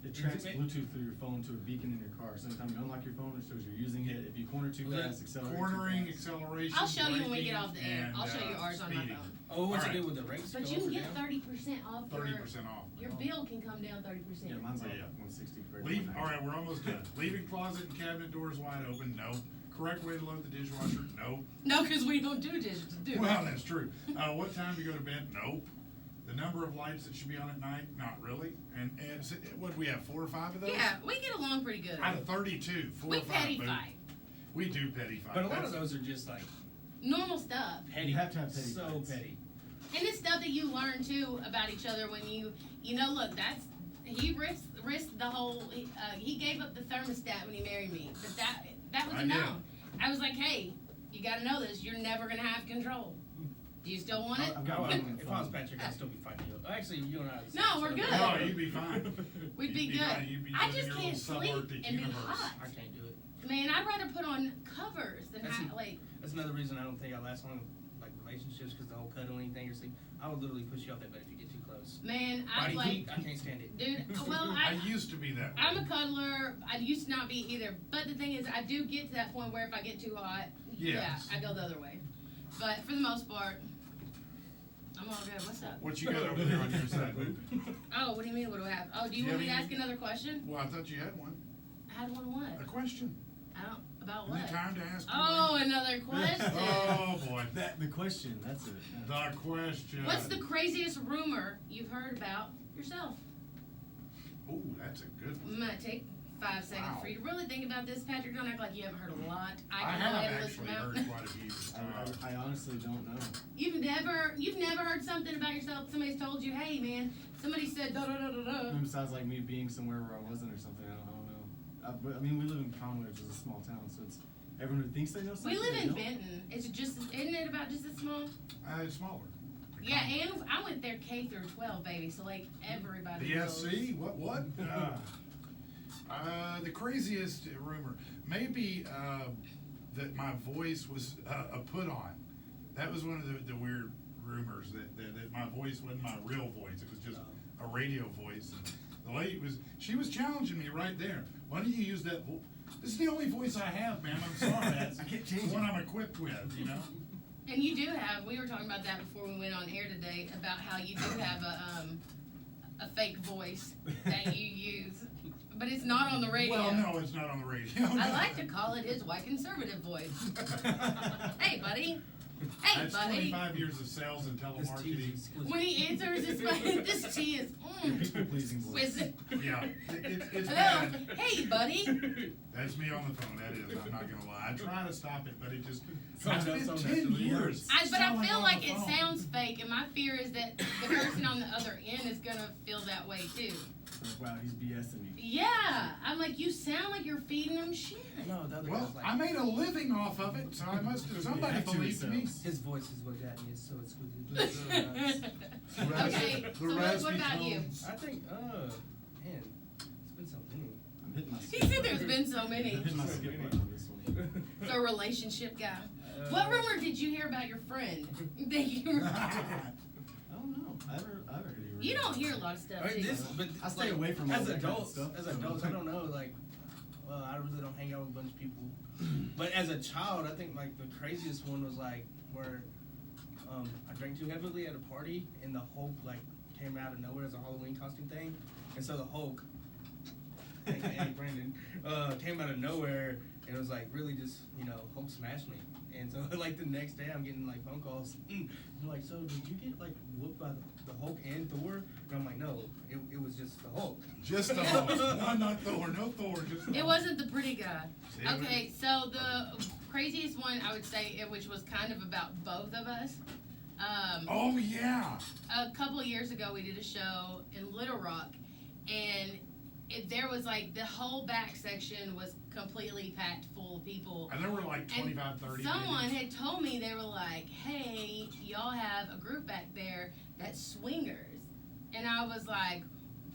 It Is tracks it- Bluetooth through your phone to a beacon in your car. So anytime you unlock your phone, it shows you're using it. If you corner too Yeah. fast, accelerate Cornering, too fast. acceleration. I'll show you when we get braking, off the air. and, I'll show you ours on my speeding. phone. oh what's All it do right. with the rates? But Go you up can or get down? 30% off 30% off. your bill can come down 30%. Yeah, mine's like Yeah. 160. compared to Leave. 190. All right, we're almost done. Leaving closet and cabinet doors wide open. No. Correct way to load the dishwasher. No. No, because we don't do dishes, do we? Well, that's true. What time to go to bed? Nope. The number of lights that should be on at night? Not really. And what do we have? 4 or 5 of those? Yeah, we get along pretty good. Out of 32, 4 We or 5. petty but fight. We do petty fight. But a lot of That's- those are just like Normal stuff. petty. You have to have petty So fights. petty. And it's stuff that you learn too about each other when you know, look, he risked the whole, he gave up the thermostat when he married me. But that was I a did. no. I was like, hey, you gotta know this. You're never gonna have control. Do you still want it? I've got one on the If I was phone. Patrick, I'd still be fighting you. Actually, you and I. No, we're good. No, you'd be fine. We'd be You'd good. fine. You'd be I living just your can't little sleep subarctic and be universe. hot. I can't do it. Man, I'd rather put on covers than like. That's another reason I don't think I last long like relationships because the whole cuddling thing or sleep. I would literally push you off that bed if you get too close. Man, I'm Body like, heat, I can't stand it. dude. Well, I used to be that way. I'm a cuddler. I used to not be either. But the thing is, I do get to that point where if I get too hot, Yes. yeah, I go the other way. But for the most part, I'm all good. What's up? What you got over there on your side, Luke? Oh, what do you mean? What do I have? Oh, do you Do you want me to have ask any- another question? Well, I thought you had one. I had one on what? A question. I don't. About Is what? it time to ask you Oh, one? another question. Oh, boy. The question, that's it. Yeah. The question. What's the craziest rumor you've heard about yourself? Oh, that's a good one. I'm gonna take 5 seconds Wow. for you to really think about this, Patrick. Don't act like you haven't heard a lot. I can go have ahead and list actually them out. heard quite a few. I honestly don't know. You've never heard something about yourself. Somebody's told you, hey man, somebody said da da da da da. Besides like me being somewhere where I wasn't or something, I don't know. But I mean, we live in Conway, which is a small town, so it's everyone who thinks they know something. We live they in don't. Benton. Isn't it about just as small? It's smaller. Yeah, and I went there K through 12, baby. So like everybody knows. BSC? What? The craziest rumor. Maybe that my voice was a put on. That was one of the weird rumors that my voice wasn't my real voice. It was just a radio voice. And the lady she was challenging me right there. Why don't you use that voice? This is the only voice I have, ma'am. I'm sorry. That's I can't the change one it. I'm equipped with, you know? And you do have. We were talking about that before we went on air today about how you do have a fake voice that you use, but it's not on the radio. Well, no, it's not on the radio. I like to call it his white conservative voice. Hey, buddy. Hey, That's buddy. 25 years of sales and This tea telemarketing. is exclusive. When he answers, it's like, this tea is People pleasing voice. exquisite. Yeah, it's Hello. bad. Hey, buddy. That's me on the phone, that is, I'm not gonna lie. I try to stop it, but it just, Sounds it's so been 10 naturally years. But I selling feel on like the it phone. sounds fake, and my fear is that the person on the other end is gonna feel that way too. Wow, he's BSing me. Yeah, I'm like, you sound like you're feeding them shit. No, the other Well, guy's like, I made a living off of it, so I must have, somebody Yeah, to believed me. themselves. his voice is what got me. It's so exquisite. Okay, so what about you? I think, man, it's been so many. I'm hitting my He skip said button. there's been so I'm many. hitting my skip button on this one. So a relationship guy. What rumor did you hear about your friend? That you were- I don't know. I haven't heard any rumors. You don't hear a lot of stuff. I mean, do you? this, but I stay like, away from all as that kind of adults. stuff. As adults, I don't know. Like, well, I really don't hang out with a bunch of people. But as a child, I think like the craziest one was like where I drank too heavily at a party, and the Hulk like came out of nowhere as a Halloween costume thing, and so the Hulk, aka Brandon, came out of nowhere, and it was like really just Hulk smashed me. And so like the next day, I'm getting like phone calls. They're like, so did you get like whooped by the Hulk and Thor? And I'm like, no, it was just the Hulk. Just the Hulk. No, not Thor, no Thor, just the It Hulk. wasn't the pretty guy. See, it Okay, so the craziest one I would say, which was kind of about both of us. Oh, yeah. A couple of years ago, we did a show in Little Rock, and there was like the whole back section was completely packed full of people. And there were like 25, 30. Someone maybe. had told me, they were like, hey, y'all have a group back there that's swingers. And I was like,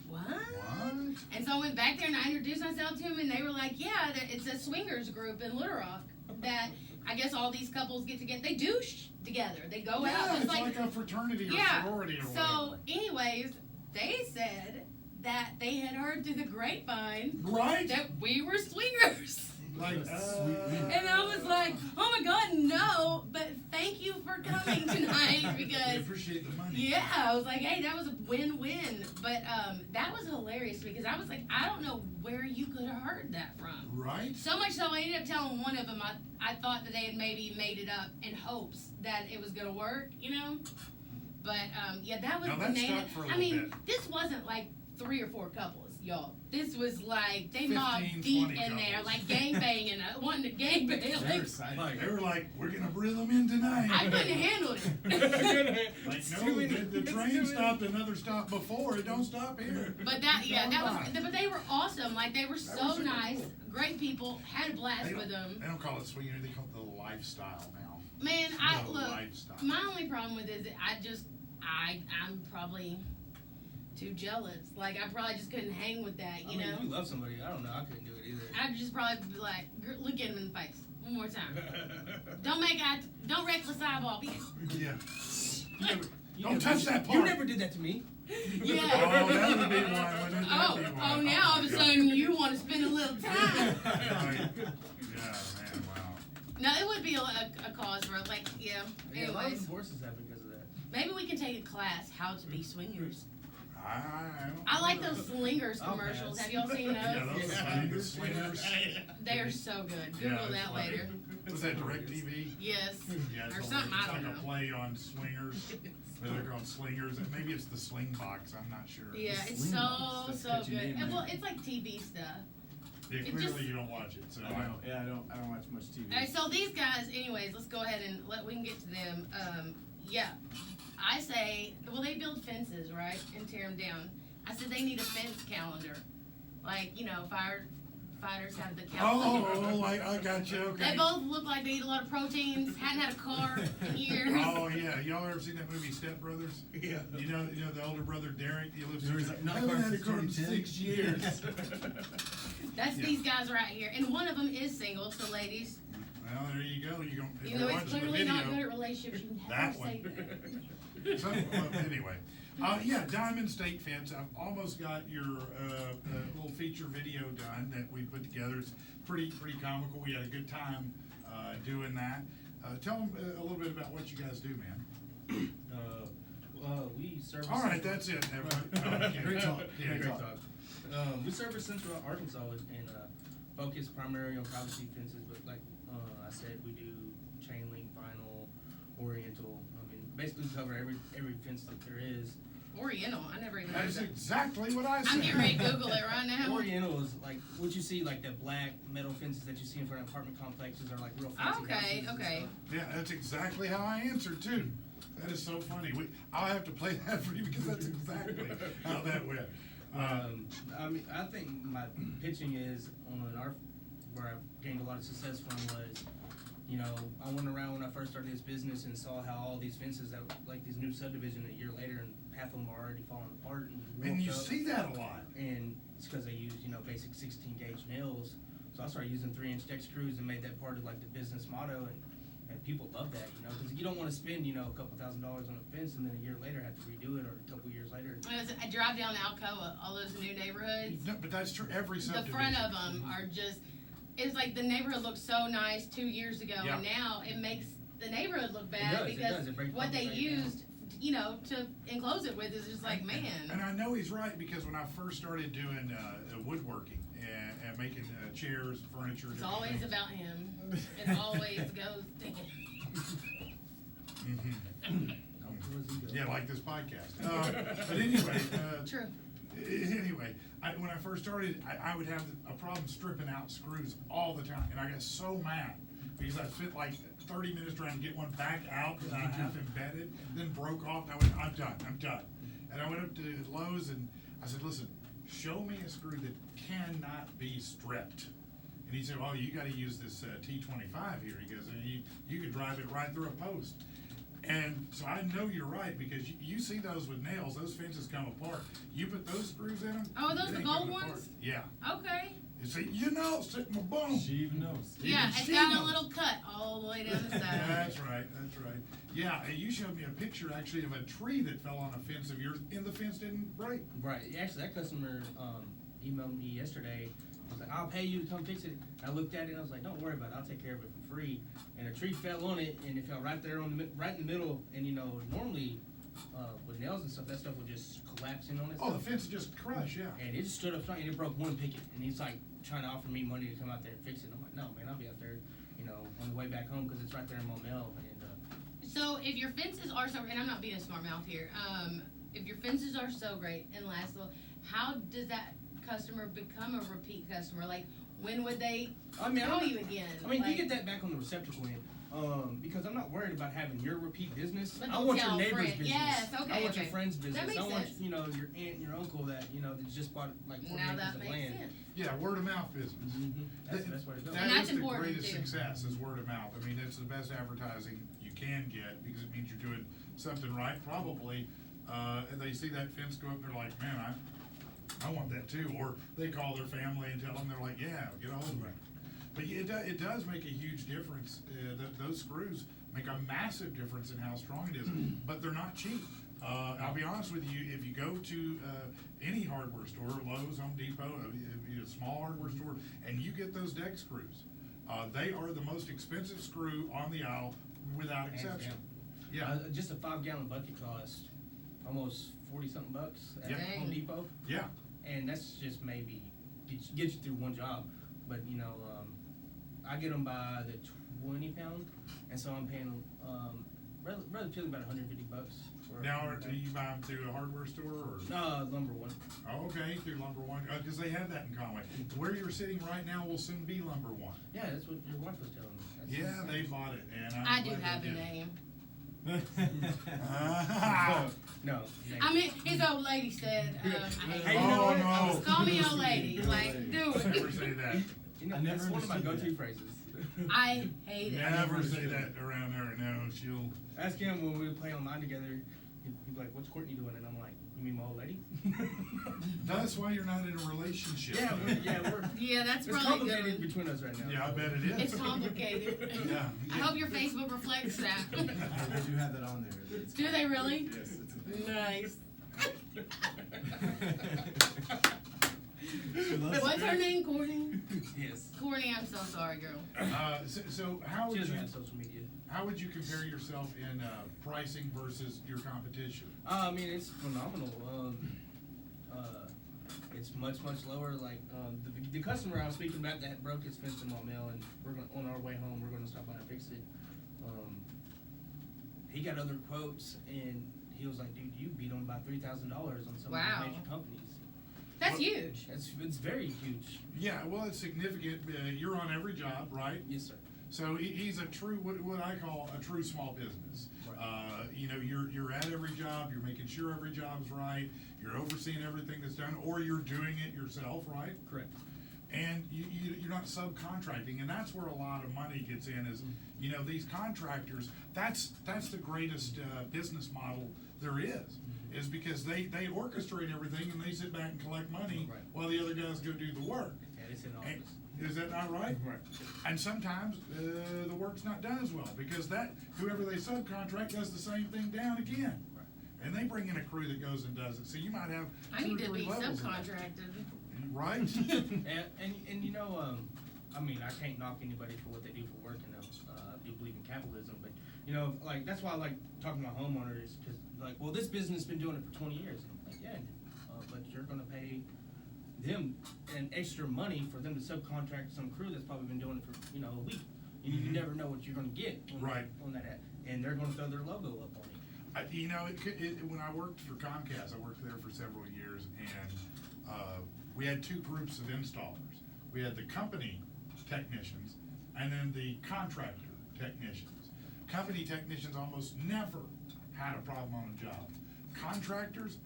what? What? And so I went back there and I introduced myself to them, and they were like, yeah, it's a swingers group in Little Rock that I guess all these couples get together. They douche together. They go Yeah, out. it's like a fraternity or yeah. sorority or So, whatever. anyways, they said that they had heard through the grapevine Right? that we were swingers. Like, And I was like, oh my God, no, but thank you for coming tonight we because, appreciate the money. yeah, I was like, hey, that was a win-win. But that was hilarious because I was like, I don't know where you could have heard that from. Right? So much so I ended up telling one of them I thought that they had maybe made it up in hopes that it was going to work, But, yeah, that was Now, that bananas. stuck for a I little mean, bit. this wasn't like 3 or 4 couples, y'all. This was like, they 15, mobbed deep 20 in there, couples. like gangbanging, wanting to gangbang. They're Like, excited. They were like, we're going to reel them in tonight. I couldn't handle it. Like, It's no, too many- the it's train too stopped another stop before. It don't stop here. But that, yeah, Keep that going was, by. but they were awesome. awesome. Like they were That so was super nice, cool. great people. Had a blast They with them. don't call it swinging, they call it the lifestyle now. Man, The look. lifestyle. My only problem with it is I'm probably too jealous. Like I probably just couldn't hang with that. I You mean, know. if you love somebody, I don't know. I couldn't do it either. I'd just probably be like, look at him in the face one more time. Don't reckless eyeball. Yeah. You never, you Don't never- touch that part. You never did that to me. Yeah. Oh, that would be one. Wouldn't that Oh, be one? oh! Now all of a Yeah. sudden you want to spend a little time. Right. Yeah, man, wow. No, it would be a cause for like, yeah. Yeah, a lot of Anyways, divorces happen because of that. maybe we can take a class how to be swingers. don't I like know. those slingers I'll commercials. pass. Have y'all seen Yeah, those? those are funny. The swingers. They are so good. Yeah, Google it's that funny. later. Was that DirecTV? Yes. Yeah, Or it's something, I It's don't like a know. play on swingers. They're called slingers, and maybe it's the sling box. I'm not sure. Yeah, it's Sling so box. That's a so catchy good. name, And, well, man. it's like TV stuff. Yeah, it clearly just- you don't watch it, so I know. Yeah, I don't watch much TV. All right, so these guys, anyways, let's go ahead and we can get to them. Yeah, I say, well, they build fences, right, and tear them down. I said they need a fence calendar, like firefighters have the calendar. Oh, like I got you. Okay. They both look like they eat a lot of proteins. Hadn't had a car in years. Oh yeah, y'all ever seen that movie Step Brothers? Yeah. You know the older brother Derek. He lives. He was like, I "Not haven't car had a since car in 2010." 6 years. That's Yeah. these guys right here, and one of them is single. So ladies, Well, there you go. You don't. If you you're know he's watching the clearly not good video, at relationships. You that never one. say that. So, anyway, yeah, Diamond State Fence. I've almost got your little feature video done that we put together. It's pretty comical. We had a good time doing that. Tell them a little bit about what you guys do, man. We service. All right, that's it. Everybody. Great talk. Yeah, Great great talk. We service Central Arkansas and focus primarily on privacy fences, but like I said, we do chain link, vinyl, oriental. I mean, basically cover every fence that there is. Oriental. I never even heard That's of that. exactly what I said. I'm getting ready to Google it right now. Oriental is like what you see, like the black metal fences that you see in front of apartment complexes are like real fancy Okay, houses and okay. stuff. Yeah, that's exactly how I answered too. That is so funny. I'll have to play that for you because that's exactly how that went. I mean, I think my pitching is on where I gained a lot of success from was, you know, I went around when I first started this business and saw how all these fences that like these new subdivision a year later and half of them are already falling apart and And you warped up. see that a lot. And it's because they use, you know, basic 16 gauge nails. So I started using 3-inch deck screws and made that part of like the business motto, and people love that, you know, because you don't want to spend, you know, a couple $1,000s on a fence and then a year later have to redo it, or a couple years later. I drive down Alcoa, all those new neighborhoods. No, but that's true. Every The subdivision. front of them are just, it's like the neighborhood looked so nice 2 years ago, Yeah. and now it makes the neighborhood look It bad does, it because does. It breaks what they property right down. used, you know, to enclose it with is just like, And man. I know he's right because when I first started doing woodworking and making chairs, furniture, It's different always things. about him. It always goes to him. Mhm. Yeah, like this podcast. But anyway, True. Anyway, when I first started, I would have a problem stripping out screws all the time, and I got so mad because I spent like 30 minutes trying to get one back out that I half embedded, then broke off. And I went, I'm done. And I went up to Lowe's and I said, listen, show me a screw that cannot be stripped. And he said, well, you got to use this T25 here. He goes, you could drive it right through a post. And so I know you're right because you see those with nails, those fences come apart. You put those screws in them. Oh, are those it the ain't gold coming apart. ones? Yeah. Okay. You see, sit my boom. She even knows. Yeah, it's she got a knows. little cut all the way down the side. That's right. Yeah, and you showed me a picture actually of a tree that fell on a fence of yours, and the fence didn't break. Right. Actually, that customer emailed me yesterday. I was like, I'll pay you to come fix it. And I looked at it and I was like, don't worry about it. I'll take care of it for free. And a tree fell on it, and it fell right there right in the middle. And you know, normally with nails and stuff, that stuff will just collapse in on it. Oh, the fence just crushed, yeah. And it just stood up strong, and it broke one picket. And he's like trying to offer me money to come out there and fix it. And I'm like, no, man, I'll be out there, you know, on the way back home because it's right there in Momel. And So if your fences are so, and I'm not being a smart mouth here, if your fences are so great and last well, how does that customer become a repeat customer? Like, when would they call you again? I mean, like, you get that back on the receptacle end. Because I'm not worried about having your repeat business. But I don't want your tell neighbor's friend- business. yes, okay, I want your okay. friend's That business. makes I want sense. your aunt and your uncle that that just bought like 40 Now acres that of makes land. sense. Yeah, word of mouth business. That's the best way to go. That And that's is the important, greatest too. success is word of mouth. I mean, it's the best advertising you can get because it means you're doing something right. Probably, and they see that fence go up, and they're like, man, I want that too. Or they call their family and tell them, they're like, yeah, get a hold of it. But it does make a huge difference. Those screws make a massive difference in how strong it is, but they're not cheap. I'll be honest with you, if you go to any hardware store, Lowe's, Home Depot, a small hardware store, and you get those deck screws, they are the most expensive screw on the aisle without Hands exception. down. Yeah, Just a 5-gallon bucket cost almost 40-something bucks at Yeah. Home Depot, yeah. and that's just maybe get you through one job. But I get them by the 20-pound, and so I'm paying relatively about 150 bucks. Now, do you buy them through a hardware store or? Lumber one. Oh, okay, through Lumber One, because they have that in Conway. Where you're sitting right now will soon be Lumber One. Yeah, that's what your wife was telling me. That's Yeah, insane. they bought it, and I'm I do glad they have a did. name. No. I mean, his old lady said, I hate Hey, it. you know Oh, what? no. Call me old lady, like, do Never it. say that. You know, I never that's one of my understood go-to that. phrases. I hate it. Never say that around her. No, she'll. Ask him when we play online together. He'd be like, "What's Courtney doing?" And I'm like, "You mean my old lady?" That's why you're not in a relationship. we're Yeah, that's it's probably complicated good. between us right now. Yeah, I bet it is. It's complicated. Yeah. I hope your Facebook reflects that. They do have that on there. It's- Do they really? Yes, it's a thing. Nice. She loves What's it. her name, Courtney? Yes. Courtney, I'm so sorry, girl. So how She would doesn't you have social media. how would you compare yourself in pricing versus your competition? I mean, it's phenomenal. It's much lower. Like the customer I was speaking about that broke his fence in my mail, and we're gonna, on our way home, we're going to stop by and fix it. He got other quotes, and he was like, "Dude, you beat him by $3,000 on some Wow. of the major companies." That's huge. It's very huge. Yeah, well, it's significant. You're on every job, right? Yes, sir. So he's a true, what I call a true small business. Right. You're at every job, you're making sure every job's right, you're overseeing everything that's done, or you're doing it yourself, right? Correct. And you're not subcontracting, and that's where a lot of money gets in is, these contractors, that's the greatest business model there is because they orchestrate everything and they sit back and collect money Right. while the other guys go do the work. And it's in And- office. Is that not right? Right. And sometimes the work's not done as well because whoever they subcontract does the same thing down again. Right. And they bring in a crew that goes and does it. So you might have I two need or to three be levels of that. subcontracted. Right? And I mean, I can't knock anybody for what they do for work, I do believe in capitalism, but, like, that's why I like talking to my homeowners, because, like, well, this business has been doing it for 20 years. And I'm like, yeah, but you're gonna pay them an extra money for them to subcontract some crew that's probably been doing it for, a week. You Mhm. never know what you're gonna get Right. on that, and they're gonna throw their logo up on it. When I worked for Comcast, I worked there for several years, and we had two groups of installers. We had the company technicians, and then the contractor technicians. Company technicians almost never had a problem on a job. Contractors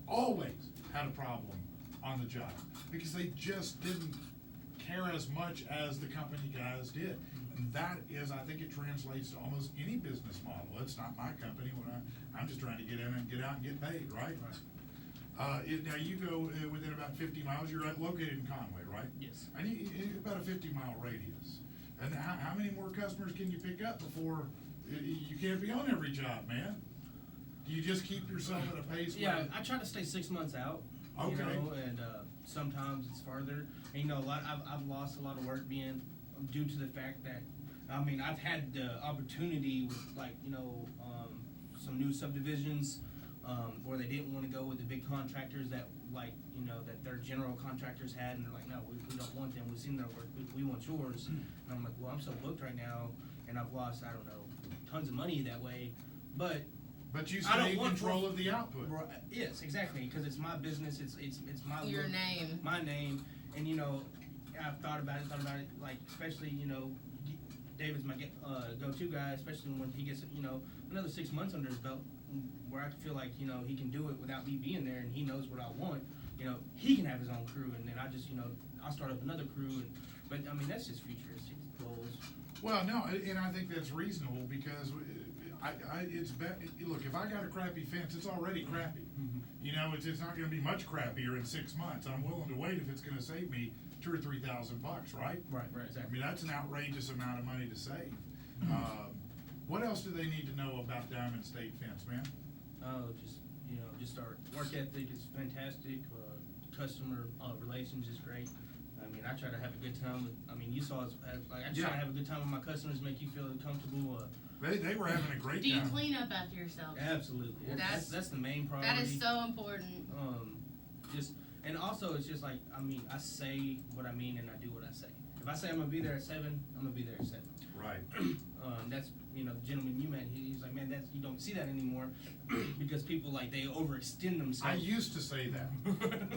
always had a problem on the job, because they just didn't care as much as the company guys did. And that is, I think it translates to almost any business model. It's not my company when I'm just trying to get in and get out and get paid, right? Now you go within about 50 miles, you're located in Conway, right? Yes. And about a 50-mile radius. And how many more customers can you pick up before, you can't be on every job, man? Do you just keep yourself at a pace Yeah, where? I try to stay 6 months out. Okay. And sometimes it's farther. And I've lost a lot of work being due to the fact that I've had the opportunity with some new subdivisions where they didn't want to go with the big contractors that that their general contractors had, and they're like, no, we don't want them. We've seen their work. We want yours. And I'm like, well, I'm so booked right now, and I've lost tons of money that way, but. But you I don't stay in want control pro- of the output. Yes, exactly, because it's my business. It's my Your look, name. my name, and I've thought about it, like especially David's my go-to guy, especially when he gets another 6 months under his belt, where I feel like he can do it without me being there, and he knows what I want. He can have his own crew, and then I just I'll start up another crew. But I mean, that's just futuristic goals. Well, no, and I think that's reasonable because it's look, if I got a crappy fence, it's already crappy. You know, it's not going to be much crappier in 6 months. I'm willing to wait if it's going to save me $2,000 or $3,000, right? Right, I exactly. mean, that's an outrageous amount of money to save. What else do they need to know about Diamond State Fence, man? Just our work ethic is fantastic. Customer relations is great. I mean, I try to have a good time with. I mean, you saw us. I just try to have a good time with my customers, make you feel comfortable. They were having a great Do you time. clean up after yourself? Absolutely. That's the main priority. That is so important. And also it's just like, I mean, I say what I mean and I do what I say. If I say I'm gonna be there at 7, I'm gonna be there at 7. Right. That's, the gentleman you met, he's like, man, you don't see that anymore because people like, they overextend themselves. I used to say that,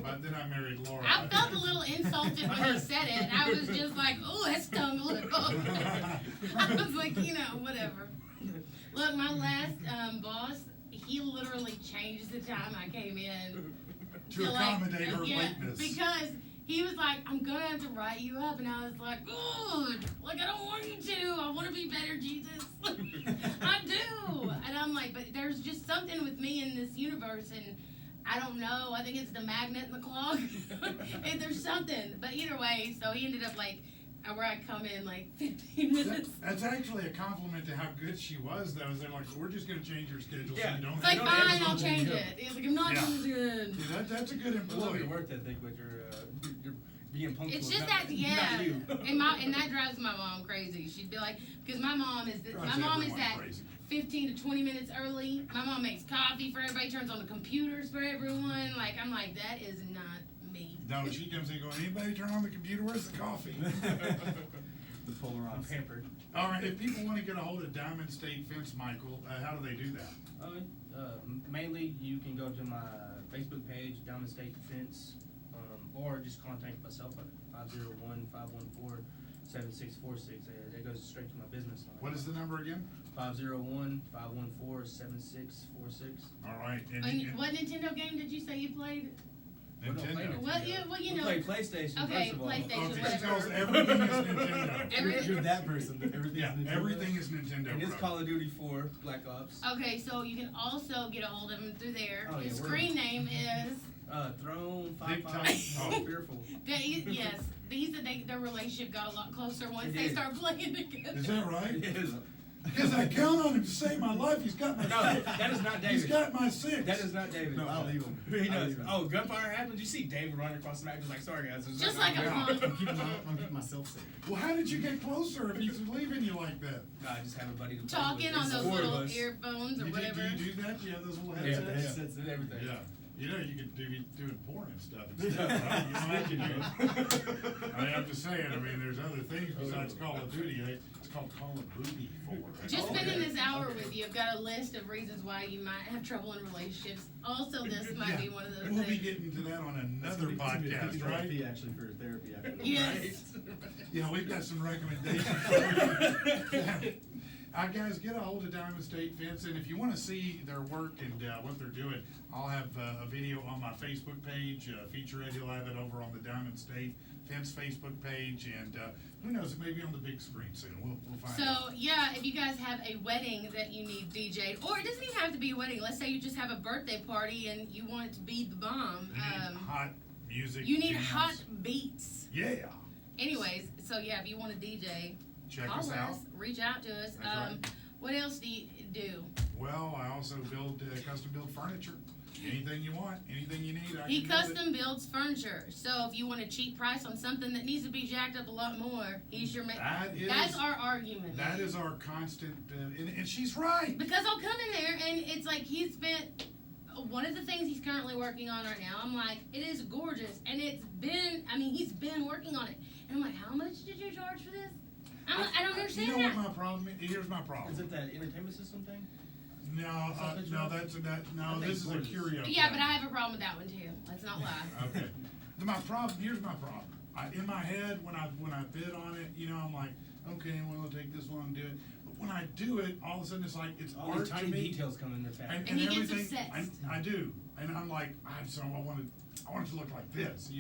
but then I married Laura. I felt a little insulted when he said it. I was just like, oh, that stung a little. I was like, whatever. Look, my last boss, he literally changed the time I came in. To accommodate her lateness. Because he was like, I'm gonna have to write you up, and I was like, good. Like, I don't want you to. I want to be better, Jesus. I do. And I'm like, but there's just something with me in this universe, and I don't know. I think it's the magnet in the clock. And there's something. But either way, so he ended up like where I come in like 15 minutes. That's actually a compliment to how good she was, though. Is they're like, we're just going to change your schedule so you don't. It's like, fine, I'll change it. It's like, I'm not doing good. Yeah, that's a good I love employee. your work ethic with your being punctual. It's just not, that, not you. and that drives my mom crazy. She'd be like, because my mom is that Crazy. 15 to 20 minutes early. My mom makes coffee for everybody, turns on the computers for everyone. Like, I'm like, that is not me. No, she comes in going, anybody turn on the computer? Where's the coffee? The polar I'm opposite. pampered. All right, if people want to get a hold of Diamond State Fence, Michael, how do they do that? Mainly, you can go to my Facebook page, Diamond State Defense, or just contact myself at 501-514-7646. That goes straight to my business line. What is the number again? 501-514-7646. All right. And what Nintendo game did you say you played? Nintendo. We play PlayStation, Okay, first of all. PlayStation. Okay, she whatever. tells everything is Nintendo. You're that person. Everything Yeah, is Nintendo. everything is Nintendo. And it's bro. Call of Duty 4, Black Ops. Okay, so you can also get a hold of him through there. Oh, yeah, His we're- screen name is. Throne, Big 5-5, time. oh, fearful. Yes, he said their relationship got a lot closer once It they did. start playing together. Is that right? It is. Because I count on him to save my life. He's got my No, six. that is not He's David. got my 6. That is not David. No, I'll leave him. He I'll does. leave him. Oh, gunfire happened? You see David running across the map, just like, sorry guys. this is Just not like a my punk. I'm keeping myself safe. Well, how did you get closer if he's leaving you like that? No, I just have a buddy to play Talking with. on There's those 4 of little us. earphones or Do whatever. you do that? Do you have those little Yeah, headsets? headsets and everything. Yeah. You know, you could be doing porn and stuff instead. Right? You know how you do it. I mean, I'm just saying, there's other things besides Call of Duty. It's called Call of Booty 4. Just Oh, spending yeah. this hour with you, I've got a list of reasons why you might have trouble in relationships. Also, this might be one of those We'll be things. getting to that on It's another gonna be a podcast, $50 right? fee actually for therapy after this. Yes. Yeah, we've got some recommendations for you. Guys, get a hold of Diamond State Fence, and if you want to see their work and what they're doing, I'll have a video on my Facebook page. Featurette, he'll have it over on the Diamond State Fence Facebook page, and who knows, it may be on the big screen soon. We'll find out. So, yeah, if you guys have a wedding that you need DJ'd, or it doesn't even have to be a wedding. Let's say you just have a birthday party and you want it to be the bomb. You need hot music. You need jams. hot beats. Yeah. Anyways, so yeah, if you want a DJ, Check call us out. us, reach out to us. That's right. What else do you do? Well, I also build custom built furniture. Anything you want, anything you need, I He can build it. custom builds furniture. So if you want a cheap price on something that needs to be jacked up a lot more, he's your man. That's our argument. That is our constant, and she's right. Because I'll come in there and it's like he spent one of the things he's currently working on right now. I'm like, it is gorgeous, and he's been working on it. And I'm like, how much did you charge for this? I don't understand You know that. what my problem is? Here's my problem. Is it that entertainment system thing? No, Something no, wrong? that's I think this is a gorgeous. curio. Yeah, thing. but I have a problem with that one too. Let's not lie. Okay. Here's my problem. In my head, when I bid on it, I'm like, okay, well, I'll take this one and do it. But when I do it, all of a sudden it's like it's All art these to tiny me. details come in there fast. And he gets everything. obsessed. I do, and I'm like, I want it to look like this,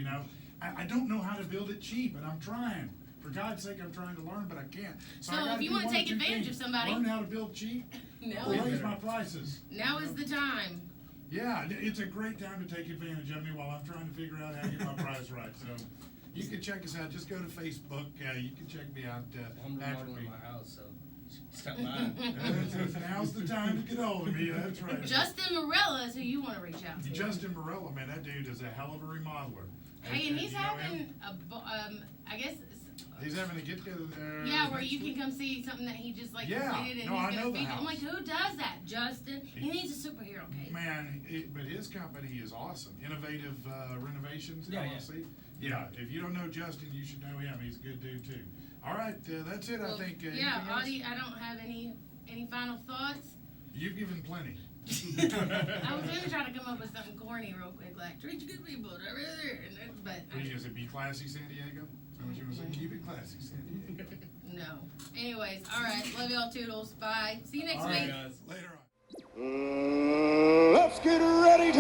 I don't know how to build it cheap, and I'm trying. For God's sake, I'm trying to learn, but I can't. So I gotta if you do wanna one take two advantage things. of somebody- Learn how to build cheap, now, or is, raise my prices. now is the time. Yeah, it's a great time to take advantage of me while I'm trying to figure out how to get my price right. So you can check us out. Just go to Facebook. You can check me out. I'm Patrick remodeling B. my house, so stop by. Now's the time to get hold of me. That's right. Justin Morella is who you want to reach out to. Justin Morella, man, that dude is a hell of a remodeler. Hey, and he's you know having him? I guess. He's having a get together there. Yeah, where next you can week. come see something that he just like Yeah. completed and No, I he's know gonna the feature. I'm house. like, who does that? Justin. He needs a superhero case. Man, but his company is awesome. Innovative Renovations, Yeah, LLC. Yeah, if you don't know Justin, you should know him. He's a good dude too. All right, that's it. Well, I think. yeah, Anything else? Audie, I don't have any final thoughts. You've given plenty. I was gonna try to come up with something corny real quick, like treat your good people, but What are you gonna say? Be classy, San Diego? Is that what you gonna say? Keep it classy, San Diego. no. Anyways, all right, love y'all, toodles. Bye. See you next All week. right, guys. later on. Let's get ready to